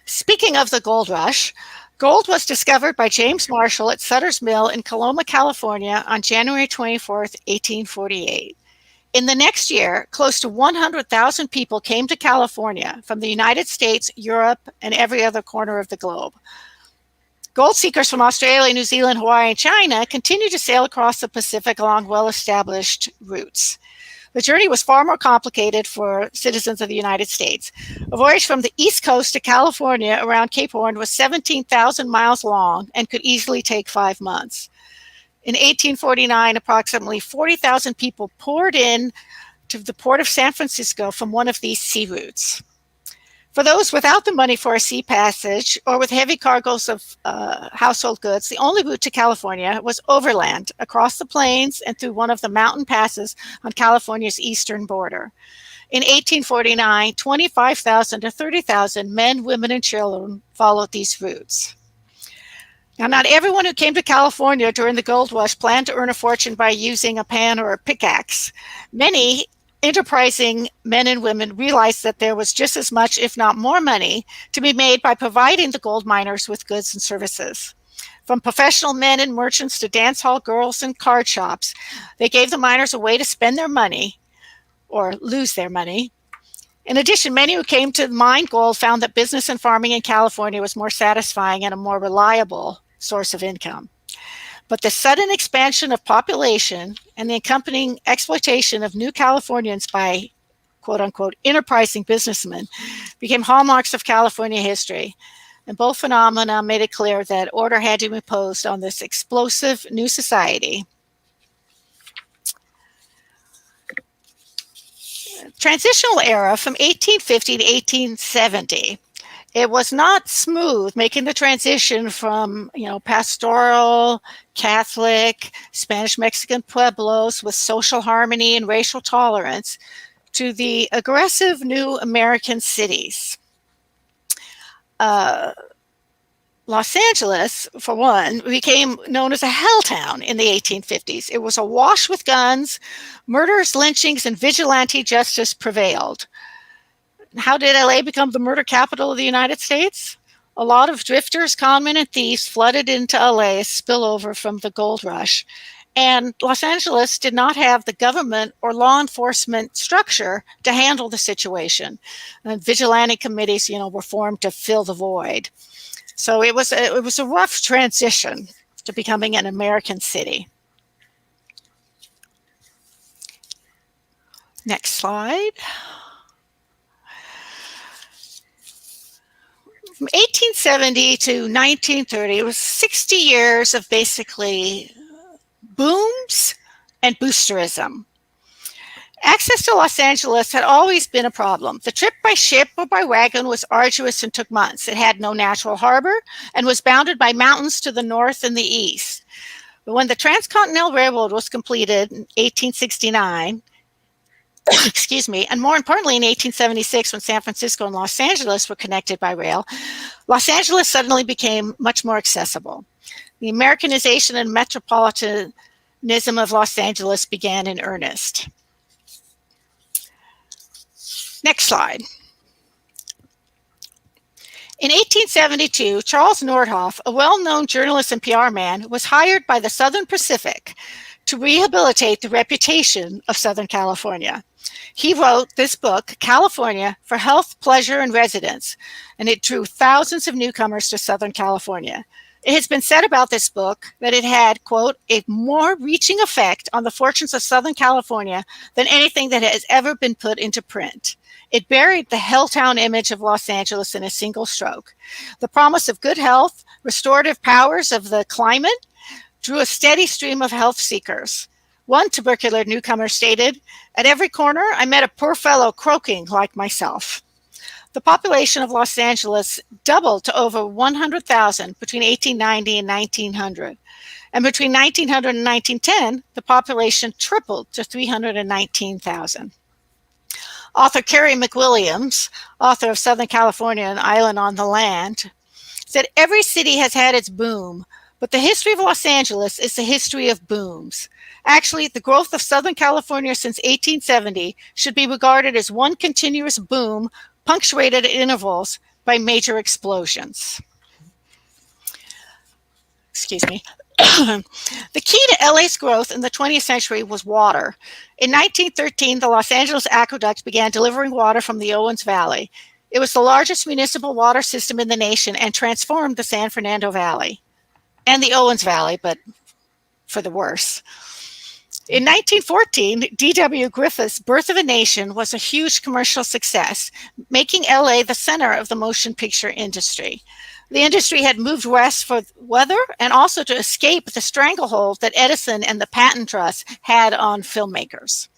B: Speaking of the gold rush, gold was discovered by James Marshall at Sutter's Mill in Coloma, California on January 24th, 1848. In the next year, close to 100,000 people came to California from the United States, Europe, and every other corner of the globe. Gold seekers from Australia, New Zealand, Hawaii, and China continued to sail across the Pacific along well-established routes. The journey was far more complicated for citizens of the United States. A voyage from the East Coast to California around Cape Horn was 17,000 miles long and could easily take 5 months. In 1849, approximately 40,000 people poured in to the port of San Francisco from one of these sea routes. For those without the money for a sea passage or with heavy cargoes of household goods, the only route to California was overland, across the plains and through one of the mountain passes on California's eastern border. In 1849, 25,000 to 30,000 men, women, and children followed these routes. Now, not everyone who came to California during the gold rush planned to earn a fortune by using a pan or a pickaxe. Many enterprising men and women realized that there was just as much, if not more, money to be made by providing the gold miners with goods and services. From professional men and merchants to dance hall girls and card shops, they gave the miners a way to spend their money or lose their money. In addition, many who came to mine gold found that business and farming in California was more satisfying and a more reliable source of income. But the sudden expansion of population and the accompanying exploitation of new Californians by quote unquote enterprising businessmen became hallmarks of California history. And both phenomena made it clear that order had to be imposed on this explosive new society. Transitional era from 1850 to 1870. It was not smooth making the transition from, pastoral, Catholic, Spanish-Mexican pueblos with social harmony and racial tolerance to the aggressive new American cities. Los Angeles, for one, became known as a hell town in the 1850s. It was awash with guns, murders, lynchings, and vigilante justice prevailed. How did LA become the murder capital of the United States? A lot of drifters, conmen, and thieves flooded into LA as spillover from the gold rush. And Los Angeles did not have the government or law enforcement structure to handle the situation. And vigilante committees, were formed to fill the void. So it was a rough transition to becoming an American city. Next slide. From 1870 to 1930, it was 60 years of basically booms and boosterism. Access to Los Angeles had always been a problem. The trip by ship or by wagon was arduous and took months. It had no natural harbor and was bounded by mountains to the north and the east. But when the Transcontinental Railroad was completed in 1869, and more importantly, in 1876, when San Francisco and Los Angeles were connected by rail, Los Angeles suddenly became much more accessible. The Americanization and metropolitanism of Los Angeles began in earnest. Next slide. In 1872, Charles Nordhoff, a well-known journalist and PR man, was hired by the Southern Pacific to rehabilitate the reputation of Southern California. He wrote this book, California, for Health, Pleasure, and Residence, and it drew thousands of newcomers to Southern California. It has been said about this book that it had, quote, a more reaching effect on the fortunes of Southern California than anything that has ever been put into print. It buried the helltown image of Los Angeles in a single stroke. The promise of good health, restorative powers of the climate, drew a steady stream of health seekers. One tubercular newcomer stated, "At every corner, I met a poor fellow croaking like myself." The population of Los Angeles doubled to over 100,000 between 1890 and 1900. And between 1900 and 1910, the population tripled to 319,000. Author Carrie McWilliams, author of Southern California, An Island on the Land, said every city has had its boom, but the history of Los Angeles is the history of booms. Actually, the growth of Southern California since 1870 should be regarded as one continuous boom punctuated at intervals by major explosions. Excuse me. The key to LA's growth in the 20th century was water. In 1913, the Los Angeles Aqueduct began delivering water from the Owens Valley. It was the largest municipal water system in the nation and transformed the San Fernando Valley and the Owens Valley, but for the worse. In 1914, D.W. Griffith's Birth of a Nation was a huge commercial success, making LA the center of the motion picture industry. The industry had moved west for weather and also to escape the stranglehold that Edison and the Patent Trust had on filmmakers.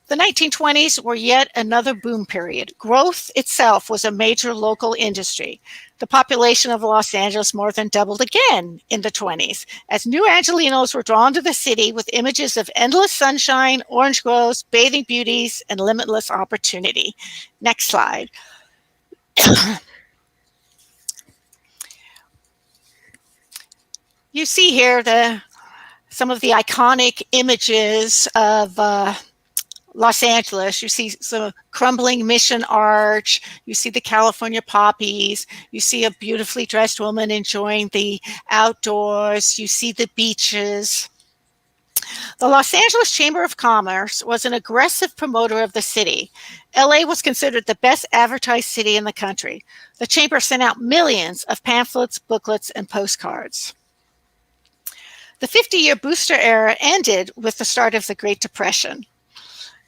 B: The 1920s were yet another boom period. Growth itself was a major local industry. The population of Los Angeles more than doubled again in the 20s, as new Angelenos were drawn to the city with images of endless sunshine, orange groves, bathing beauties, and limitless opportunity. Next slide. You see here some of the iconic images of Los Angeles. You see some crumbling Mission Arch. You see the California poppies. You see a beautifully dressed woman enjoying the outdoors. You see the beaches. The Los Angeles Chamber of Commerce was an aggressive promoter of the city. LA was considered the best advertised city in the country. The chamber sent out millions of pamphlets, booklets, and postcards. The 50-year booster era ended with the start of the Great Depression.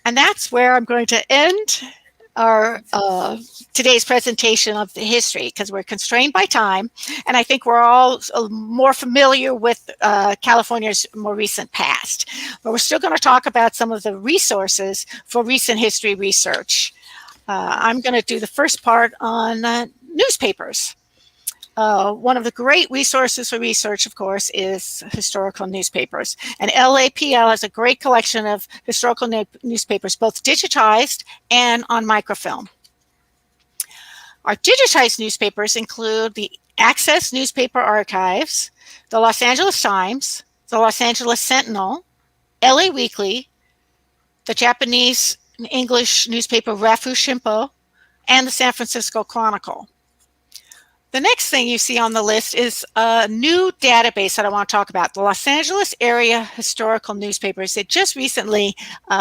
B: And that's where I'm going to end our today's presentation of the history, because we're constrained by time, and I think we're all more familiar with California's more recent past. But we're still going to talk about some of the resources for recent history research. I'm going to do the first part on newspapers. One of the great resources for research, of course, is historical newspapers. And LAPL has a great collection of historical newspapers, both digitized and on microfilm. Our digitized newspapers include the Access Newspaper Archives, the Los Angeles Times, the Los Angeles Sentinel, LA Weekly, the Japanese and English newspaper Rafu Shimpo, and the San Francisco Chronicle. The next thing you see on the list is a new database that I want to talk about, the Los Angeles Area Historical Newspapers. It just recently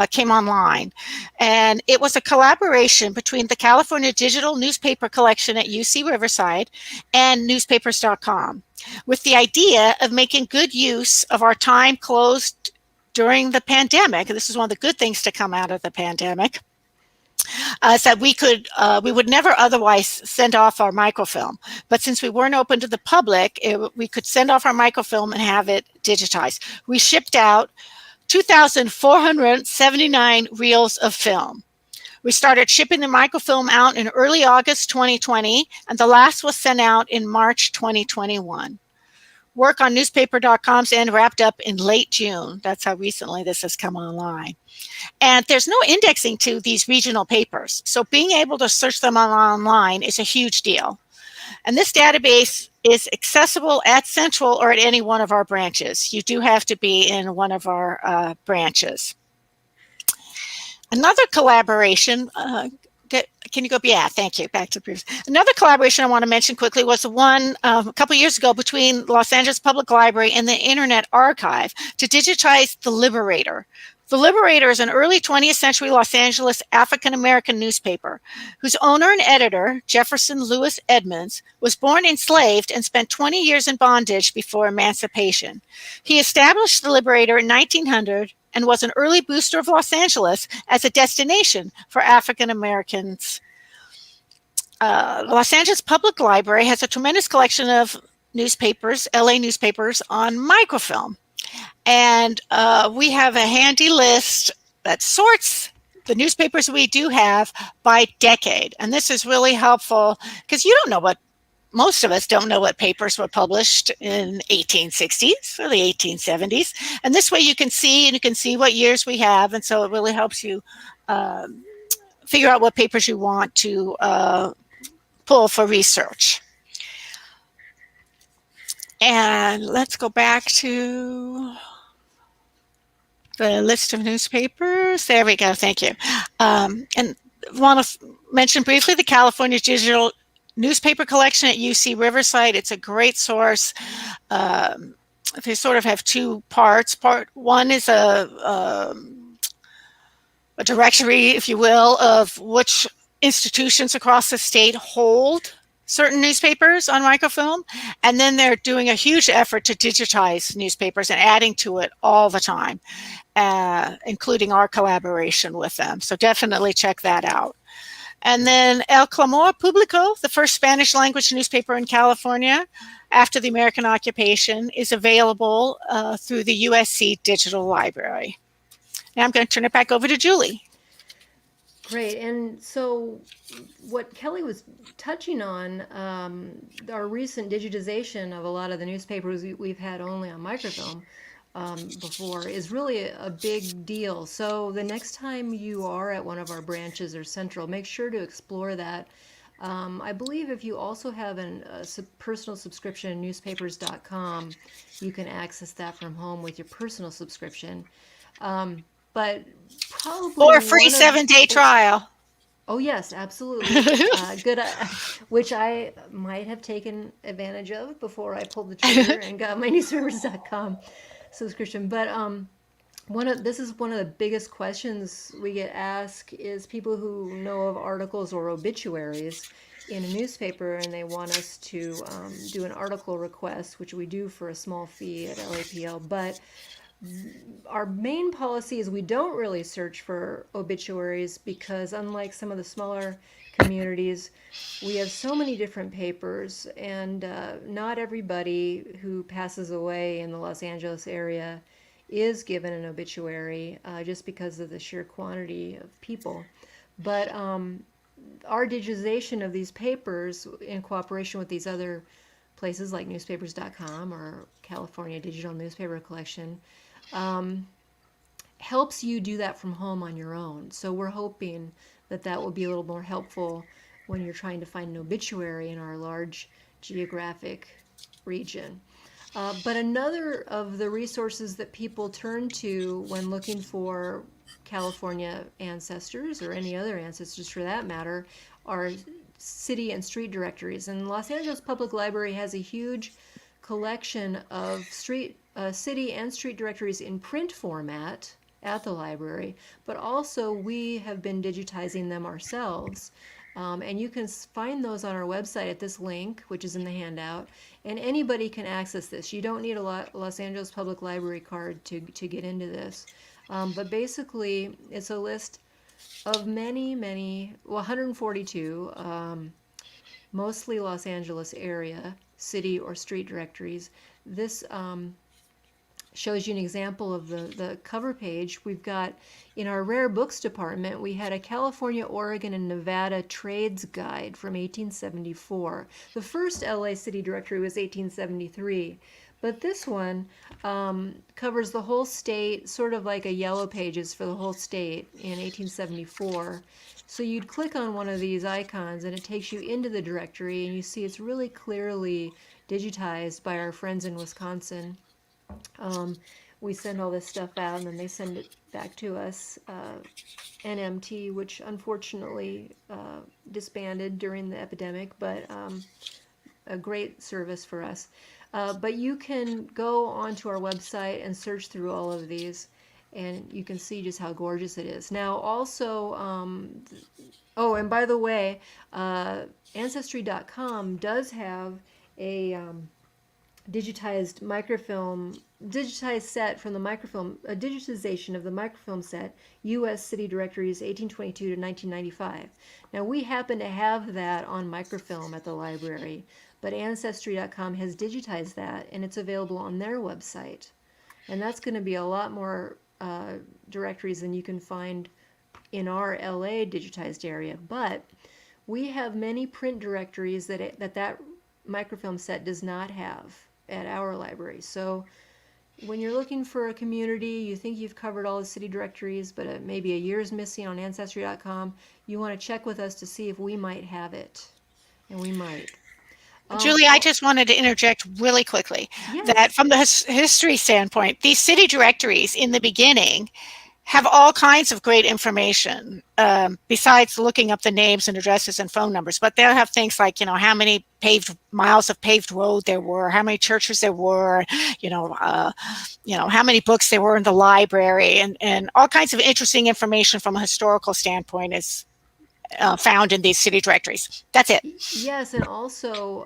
B: came online, and it was a collaboration between the California Digital Newspaper Collection at UC Riverside and newspapers.com, with the idea of making good use of our time closed during the pandemic. This is one of the good things to come out of the pandemic. So we would never otherwise send off our microfilm, but since we weren't open to the public, we could send off our microfilm and have it digitized. We shipped out 2,479 reels of film. We started shipping the microfilm out in early August 2020, and the last was sent out in March 2021. Work on newspaper.com's end wrapped up in late June. That's how recently this has come online. And there's no indexing to these regional papers, so being able to search them online is a huge deal. And this database is accessible at Central or at any one of our branches. You do have to be in one of our branches. Another collaboration, can you go? Yeah, thank you. Back to the previous. Another collaboration I want to mention quickly was the one a couple years ago between Los Angeles Public Library and the Internet Archive to digitize The Liberator, The Liberator is an early 20th century Los Angeles African American newspaper whose owner and editor, Jefferson Lewis Edmonds, was born enslaved and spent 20 years in bondage before emancipation. He established the Liberator in 1900 and was an early booster of Los Angeles as a destination for African Americans. Los Angeles Public Library has a tremendous collection of newspapers, LA newspapers, on microfilm. And we have a handy list that sorts the newspapers we do have by decade. And this is really helpful because you don't know what most of us don't know what papers were published in 1860s or the 1870s. And this way you can see what years we have. And so it really helps you figure out what papers you want to pull for research. And let's go back to the list of newspapers. There we go. Thank you. And want to mention briefly the California Digital Newspaper Collection at UC Riverside. It's a great source. They sort of have two parts. Part one is a directory, if you will, of which institutions across the state hold certain newspapers on microfilm. And then they're doing a huge effort to digitize newspapers and adding to it all the time, including our collaboration with them. So definitely check that out. And then El Clamor Público, the first Spanish language newspaper in California after the American occupation, is available through the USC Digital Library. Now I'm going to turn it back over to Julie.
A: Great. And so, what Kelly was touching on, our recent digitization of a lot of the newspapers we've had only on microfilm before is really a big deal. So, the next time you are at one of our branches or central, make sure to explore that. I believe if you also have a personal subscription in newspapers.com, you can access that from home with your personal subscription. But probably
B: or a free 7-day trial.
A: Oh yes, absolutely. Good, which I might have taken advantage of before I pulled the trigger and got my newspapers.com subscription. But this is one of the biggest questions we get asked is people who know of articles or obituaries in a newspaper and they want us to do an article request, which we do for a small fee at LAPL. But our main policy is we don't really search for obituaries because unlike some of the smaller communities, we have so many different papers and not everybody who passes away in the Los Angeles area is given an obituary just because of the sheer quantity of people. But our digitization of these papers in cooperation with these other places like newspapers.com or California Digital Newspaper Collection helps you do that from home on your own. So we're hoping that that will be a little more helpful when you're trying to find an obituary in our large geographic region. But another of the resources that people turn to when looking for California ancestors or any other ancestors for that matter are city and street directories. And Los Angeles Public Library has a huge collection of city and street directories in print format at the library, but also we have been digitizing them ourselves. And you can find those on our website at this link, which is in the handout, and anybody can access this. You don't need a Los Angeles Public Library card to get into this. But basically, it's a list of many, 142, mostly Los Angeles area, city or street directories. This shows you an example of the cover page. We've got, in our rare books department, we had a California, Oregon, and Nevada trades guide from 1874. The first LA city directory was 1873. But this one covers the whole state, sort of like a yellow pages for the whole state in 1874. So you'd click on one of these icons and it takes you into the directory and you see it's really clearly digitized by our friends in Wisconsin. We send all this stuff out and then they send it back to us. NMT, which unfortunately disbanded during the epidemic, but a great service for us. But you can go onto our website and search through all of these and you can see just how gorgeous it is. Now, also, oh, and by the way, Ancestry.com does have a digitized microfilm, digitized set from the microfilm, a digitization of the microfilm set, U.S. City Directories 1822 to 1995. Now, we happen to have that on microfilm at the library, but Ancestry.com has digitized that, and it's available on their website. And that's going to be a lot more directories than you can find in our LA digitized area. But we have many print directories that microfilm set does not have at our library. So when you're looking for a community, you think you've covered all the city directories, but maybe a year is missing on Ancestry.com, you want to check with us to see if we might have it. And we might.
B: Julie, I just wanted to interject really quickly that
A: Yes.
B: from the history standpoint, these city directories in the beginning have all kinds of great information besides looking up the names and addresses and phone numbers. But they'll have things like, how many paved miles of paved road there were, how many churches there were, how many books there were in the library, and all kinds of interesting information from a historical standpoint is found in these city directories. That's it.
A: Yes, and also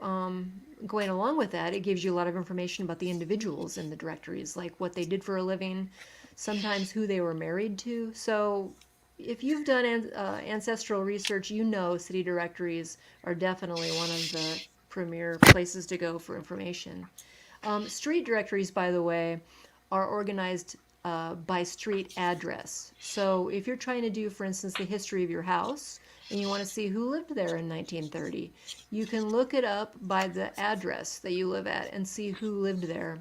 A: going along with that, it gives you a lot of information about the individuals in the directories, like what they did for a living, sometimes who they were married to. So if you've done ancestral research, you know city directories are definitely one of the premier places to go for information. Street directories, by the way, are organized by street address. So if you're trying to do, for instance, the history of your house and you want to see who lived there in 1930, you can look it up by the address that you live at and see who lived there.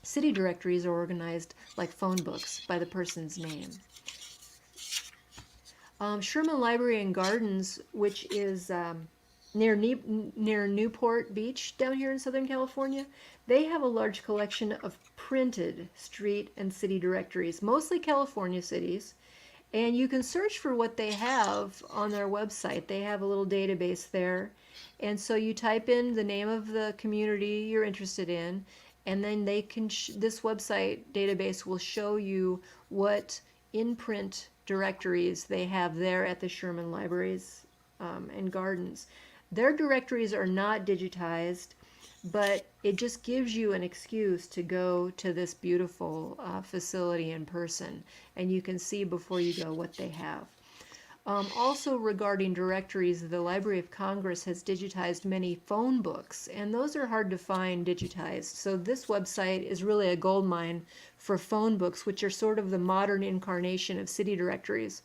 A: City directories are organized like phone books by the person's name. Sherman Library and Gardens, which is near Newport Beach down here in Southern California, they have a large collection of printed street and city directories, mostly California cities. And you can search for what they have on their website. They have a little database there. And so you type in the name of the community you're interested in, and then this website database will show you what in print directories they have there at the Sherman Libraries and Gardens. Their directories are not digitized, but it just gives you an excuse to go to this beautiful facility in person, and you can see before you go what they have. Also, regarding directories, the Library of Congress has digitized many phone books, and those are hard to find digitized. So, this website is really a gold mine for phone books, which are sort of the modern incarnation of city directories.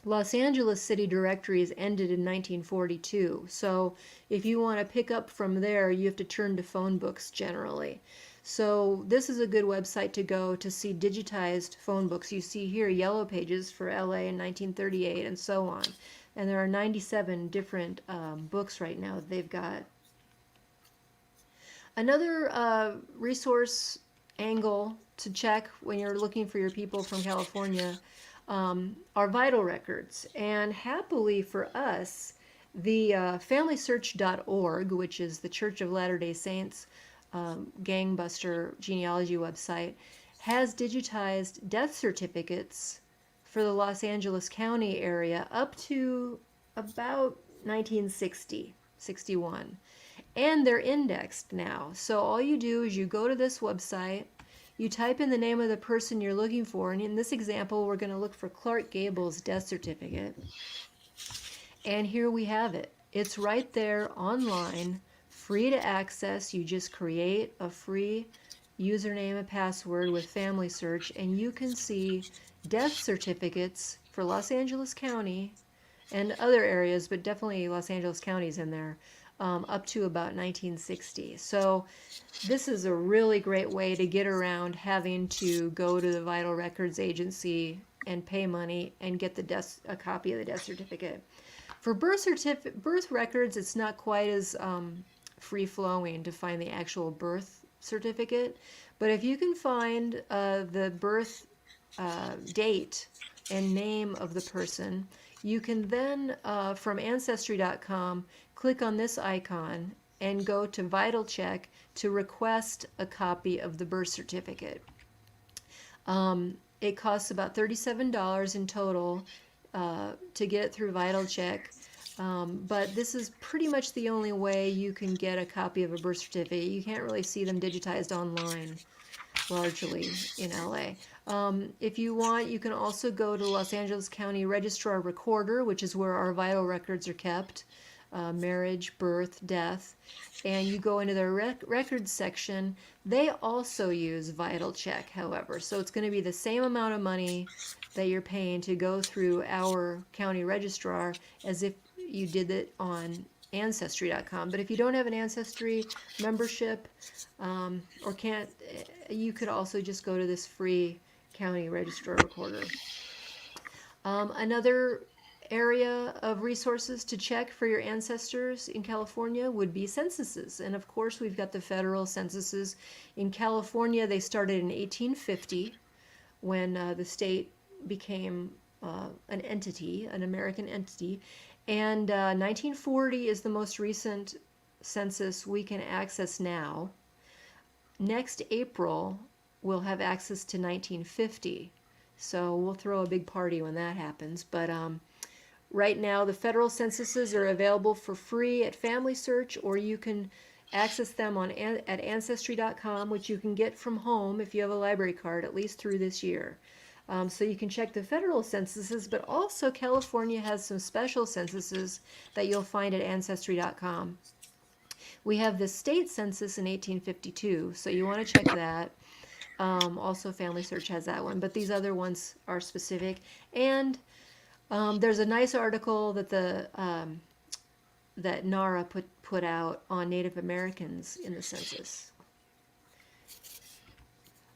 A: Los Angeles city directories ended in 1942, so if you want to pick up from there, you have to turn to phone books generally. So this is a good website to go to see digitized phone books. You see here Yellow Pages for LA in 1938 and so on. And there are 97 different books right now that they've got. Another resource angle to check when you're looking for your people from California are vital records. And happily for us, the FamilySearch.org, which is the Church of Latter-day Saints gangbuster genealogy website, has digitized death certificates for the Los Angeles County area up to about 1960, 61. And they're indexed now. So all you do is you go to this website, you type in the name of the person you're looking for, and in this example, we're going to look for Clark Gable's death certificate. And here we have it. It's right there online, free to access. You just create a free username and password with Family Search, and you can see death certificates for Los Angeles County and other areas, but definitely Los Angeles County's in there, up to about 1960. So this is a really great way to get around having to go to the Vital Records Agency and pay money and get a copy of the death certificate. For birth records, it's not quite as free flowing to find the actual birth certificate, but if you can find the birth date and name of the person, you can then, from Ancestry.com, click on this icon and go to Vital Check to request a copy of the birth certificate. It costs about $37 in total to get it through Vital Check. But this is pretty much the only way you can get a copy of a birth certificate. You can't really see them digitized online, largely in LA. If you want, you can also go to Los Angeles County Registrar Recorder, which is where our vital records are kept, marriage, birth, death, and you go into their records section. They also use Vital Check, however, so it's going to be the same amount of money that you're paying to go through our county registrar as if you did it on Ancestry.com. But if you don't have an Ancestry membership, or can't, you could also just go to this free county registrar recorder. Another area of resources to check for your ancestors in California would be censuses. And of course, we've got the federal censuses. In California, they started in 1850 when the state became an entity, an American entity. And 1940 is the most recent census we can access now. Next April, we'll have access to 1950. So we'll throw a big party when that happens. But right now, the federal censuses are available for free at Family Search, or you can access them at Ancestry.com, which you can get from home if you have a library card, at least through this year. So you can check the federal censuses, but also California has some special censuses that you'll find at Ancestry.com. We have the state census in 1852, so you want to check that. Also, Family Search has that one, but these other ones are specific. And there's a nice article that that NARA put out on Native Americans in the census.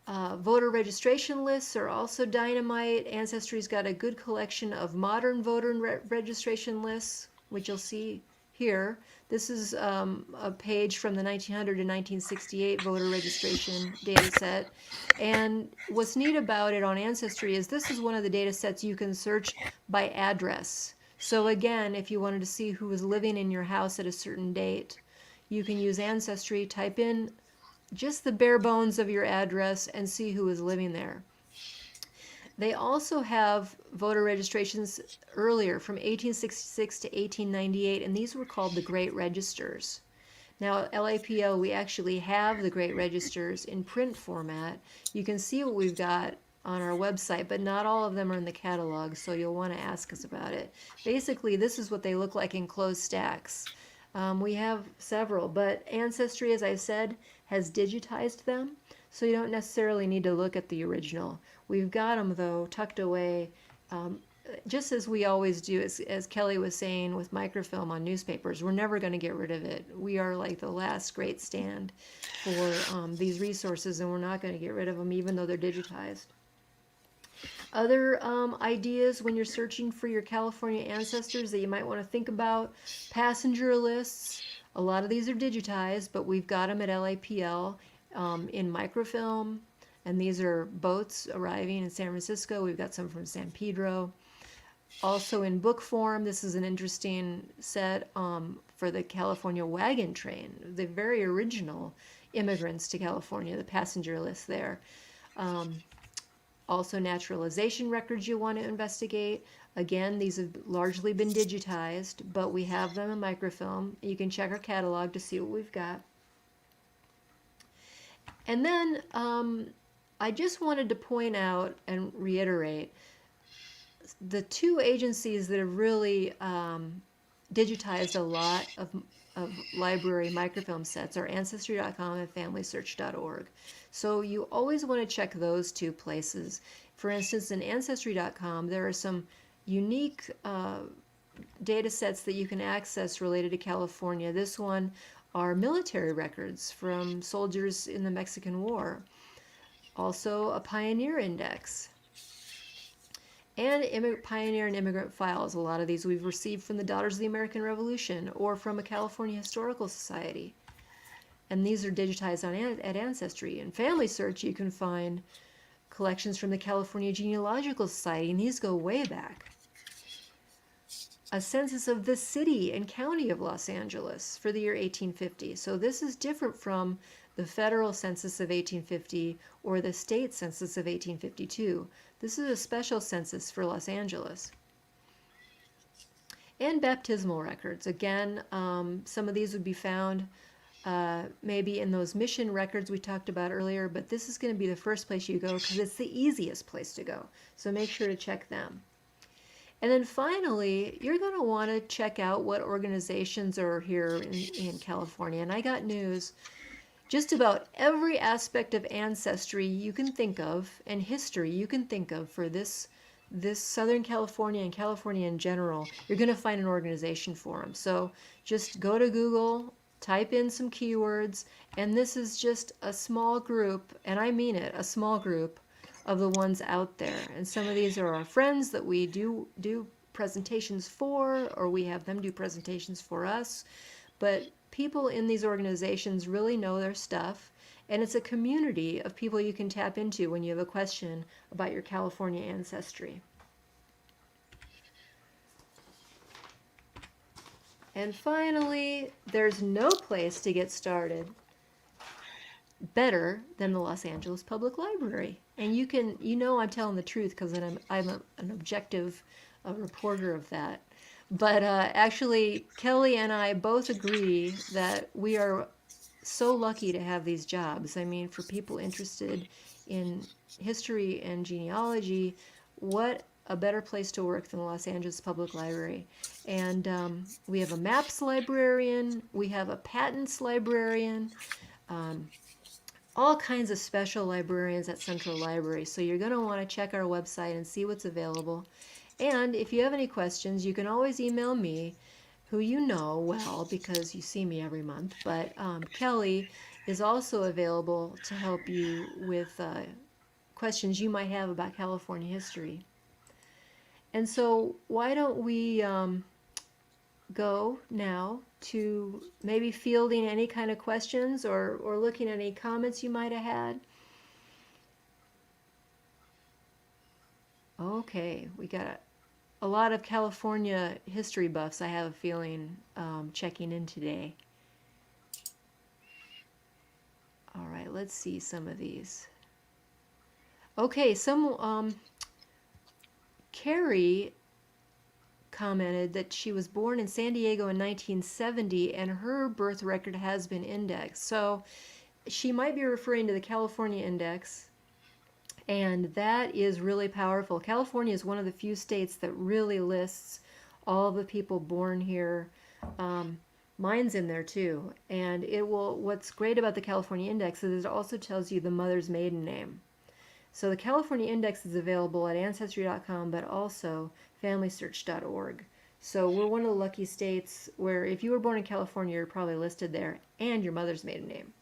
A: Voter registration lists are also dynamite. Ancestry's got a good collection of modern voter registration lists, which you'll see here. This is a page from the 1900 to 1968 voter registration data set. And what's neat about it on Ancestry is this is one of the data sets you can search by address. So again, if you wanted to see who was living in your house at a certain date, you can use Ancestry, type in just the bare bones of your address and see who is living there. They also have voter registrations earlier from 1866 to 1898, and these were called the Great Registers. Now at LAPL, we actually have the Great Registers in print format. You can see what we've got on our website, but not all of them are in the catalog, so you'll want to ask us about it. Basically, this is what they look like in closed stacks. We have several, but Ancestry, as I said, has digitized them, so you don't necessarily need to look at the original. We've got them, though, tucked away, just as we always do, as Kelly was saying with microfilm on newspapers. We're never going to get rid of it. We are like the last great stand for these resources, and we're not going to get rid of them, even though they're digitized. Other ideas when you're searching for your California ancestors that you might want to think about: passenger lists. A lot of these are digitized, but we've got them at LAPL in microfilm, and these are boats arriving in San Francisco. We've got some from San Pedro. Also in book form, this is an interesting set for the California wagon train, the very original immigrants to California, the passenger list there. Also naturalization records you want to investigate. Again, these have largely been digitized, but we have them in microfilm. You can check our catalog to see what we've got. And then I just wanted to point out and reiterate the two agencies that have really digitized a lot of library microfilm sets are Ancestry.com and FamilySearch.org. So you always want to check those two places. For instance, in Ancestry.com, there are some unique data sets that you can access related to California. This one are military records from soldiers in the Mexican War. Also a pioneer index. And pioneer and immigrant files. A lot of these we've received from the Daughters of the American Revolution or from a California Historical Society. And these are digitized at Ancestry. In Family Search, you can find collections from the California Genealogical Society, and these go way back. A census of the city and county of Los Angeles for the year 1850. So this is different from the federal census of 1850 or the state census of 1852. This is a special census for Los Angeles. And baptismal records. Again, some of these would be found maybe in those mission records we talked about earlier, but this is going to be the first place you go because it's the easiest place to go. So make sure to check them. And then finally, you're going to want to check out what organizations are here in California. And I got news. Just about every aspect of ancestry you can think of and history you can think of for this Southern California and California in general, you're going to find an organization for them. So just go to Google, type in some keywords, and this is just a small group, and I mean it, a small group of the ones out there. And some of these are our friends that we do presentations for, or we have them do presentations for us. But people in these organizations really know their stuff, and it's a community of people you can tap into when you have a question about your California ancestry. And finally, there's no place to get started better than the Los Angeles Public Library. And I'm telling the truth because I'm an objective reporter of that. But actually, Kelly and I both agree that we are so lucky to have these jobs. I mean, for people interested in history and genealogy, what a better place to work than the Los Angeles Public Library. And we have a maps librarian, we have a patents librarian, um, all kinds of special librarians at Central Library. So you're going to want to check our website and see what's available. And if you have any questions, you can always email me, who you know well because you see me every month. But Kelly is also available to help you with questions you might have about California history. And so, why don't we go now to maybe fielding any kind of questions or looking at any comments you might have had? Okay, we got a lot of California history buffs, I have a feeling, checking in today. All right, let's see some of these. Okay, Carrie commented that she was born in San Diego in 1970 and her birth record has been indexed. So she might be referring to the California Index, and that is really powerful. California is one of the few states that really lists all the people born here. Mine's in there too. And what's great about the California Index is it also tells you the mother's maiden name. So the California Index is available at Ancestry.com, but also FamilySearch.org. So we're one of the lucky states where if you were born in California, you're probably listed there, and your mother's maiden name.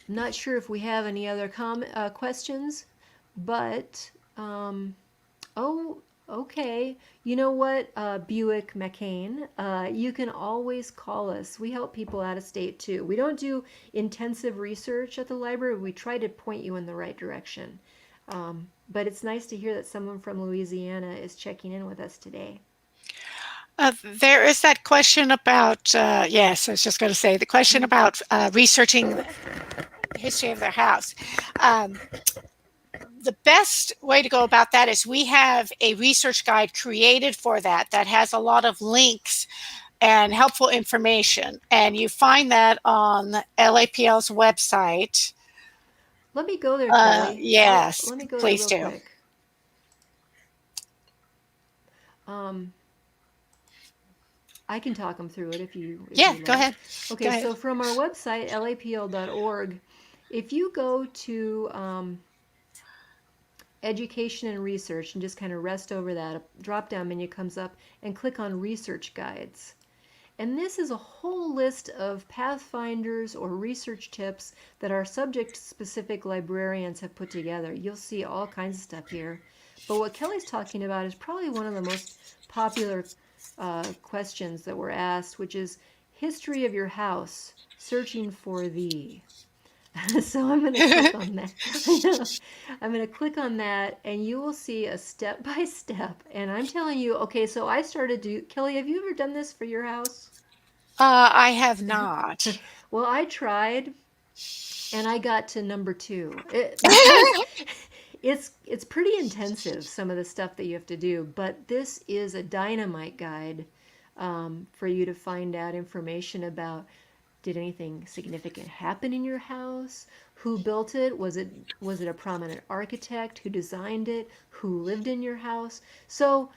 A: I'm not sure if we have any other questions, but, oh, okay. You know what, Buick McCain, you can always call us. We help people out of state too. We don't do intensive research at the library. We try to point you in the right direction. But it's nice to hear that someone from Louisiana is checking in with us today.
B: There is that question about, yes, I was just going to say, the question about researching the history of their house. The best way to go about that is we have a research guide created for that has a lot of links and helpful information. And you find that on LAPL's website.
A: Let me go there, Kelly.
B: Yes,
A: Let me go there
B: please
A: real
B: do.
A: quick. I can talk them through it if you
B: Yeah,
A: like.
B: go ahead.
A: Okay,
B: Go ahead.
A: so from our website, lapl.org, if you go to education and research and just kind of rest over that, a drop down menu comes up and click on research guides. And this is a whole list of pathfinders or research tips that our subject specific librarians have put together. You'll see all kinds of stuff here. But what Kelly's talking about is probably one of the most popular questions that were asked, which is history of your house, searching for thee. So I'm going to click on that. I'm going to click on that, and you will see a step by step. And I'm telling you, okay, so I started to, Kelly, have you ever done this for your house?
B: I have not.
A: Well, I tried and I got to number two because it's pretty intensive, some of the stuff that you have to do. But this is a dynamite guide for you to find out information about, did anything significant happen in your house? Who built it? Was it a prominent architect who designed it? Who lived in your house? So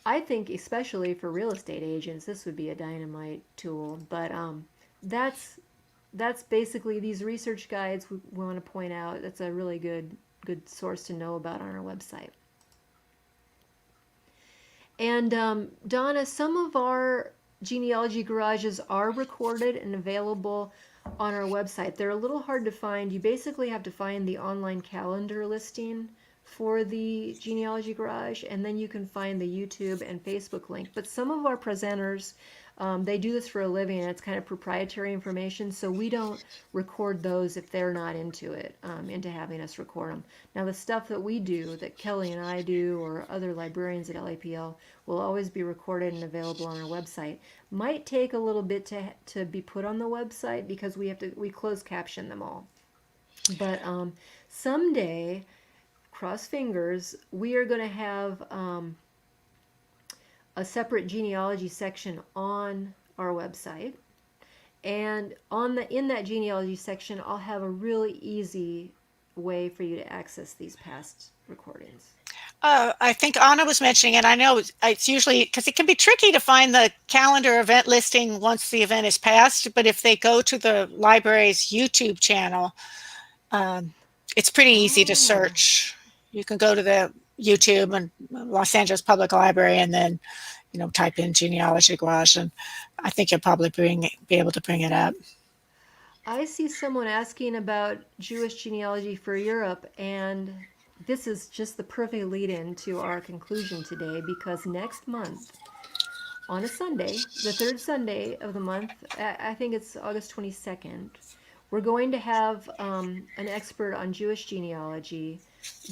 A: I think especially for real estate agents, this would be a dynamite tool. But that's that's basically these research guides we want to point out. That's a really good source to know about on our website. And Donna, some of our genealogy garages are recorded and available on our website. They're a little hard to find. You basically have to find the online calendar listing for the genealogy garage, and then you can find the YouTube and Facebook link. But some of our presenters, they do this for a living, and it's kind of proprietary information, so we don't record those if they're not into it, into having us record them. Now, the stuff that we do, that Kelly and I do, or other librarians at LAPL, will always be recorded and available on our website. Might take a little bit to be put on the website because we close caption them all. But someday, cross fingers, we are going to have a separate genealogy section on our website. And in that genealogy section, I'll have a really easy way for you to access these past recordings.
B: I think Anna was mentioning, and I know it's usually because it can be tricky to find the calendar event listing once the event is passed. But if they go to the library's YouTube channel, it's pretty easy to
A: Oh,
B: search. You can go to the YouTube and Los Angeles Public Library, and then type in genealogy garage, and I think you'll probably be able to bring it up.
A: I see someone asking about Jewish genealogy for Europe, and this is just the perfect lead in to our conclusion today because next month, on a Sunday, the third Sunday of the month, I think it's August 22nd, we're going to have an expert on Jewish genealogy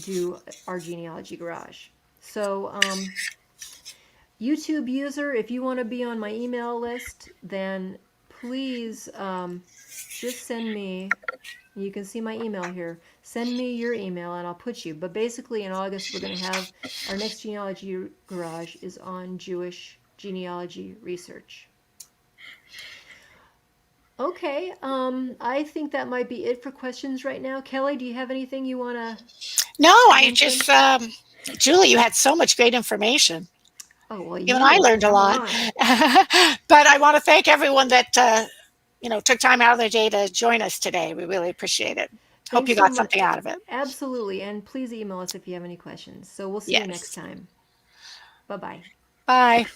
A: do our genealogy garage. So, YouTube user, if you want to be on my email list, then please just send me. You can see my email here. Send me your email and I'll put you. But basically, in August, we're going to have our next genealogy garage is on Jewish genealogy research. Okay, I think that might be it for questions right now. Kelly, do you have anything you want to
B: No, I
A: mention?
B: just, Julie, you had so much great information.
A: Oh, well,
B: Even I
A: you,
B: learned a
A: number
B: lot.
A: one.
B: But I want to thank everyone that took time out of their day to join us today. We really appreciate it. Hope
A: Thanks
B: you
A: so
B: got
A: much.
B: something out of it.
A: Absolutely. And please email us if you have any questions. So we'll see you next
B: Yes.
A: time. Bye bye.
B: Bye.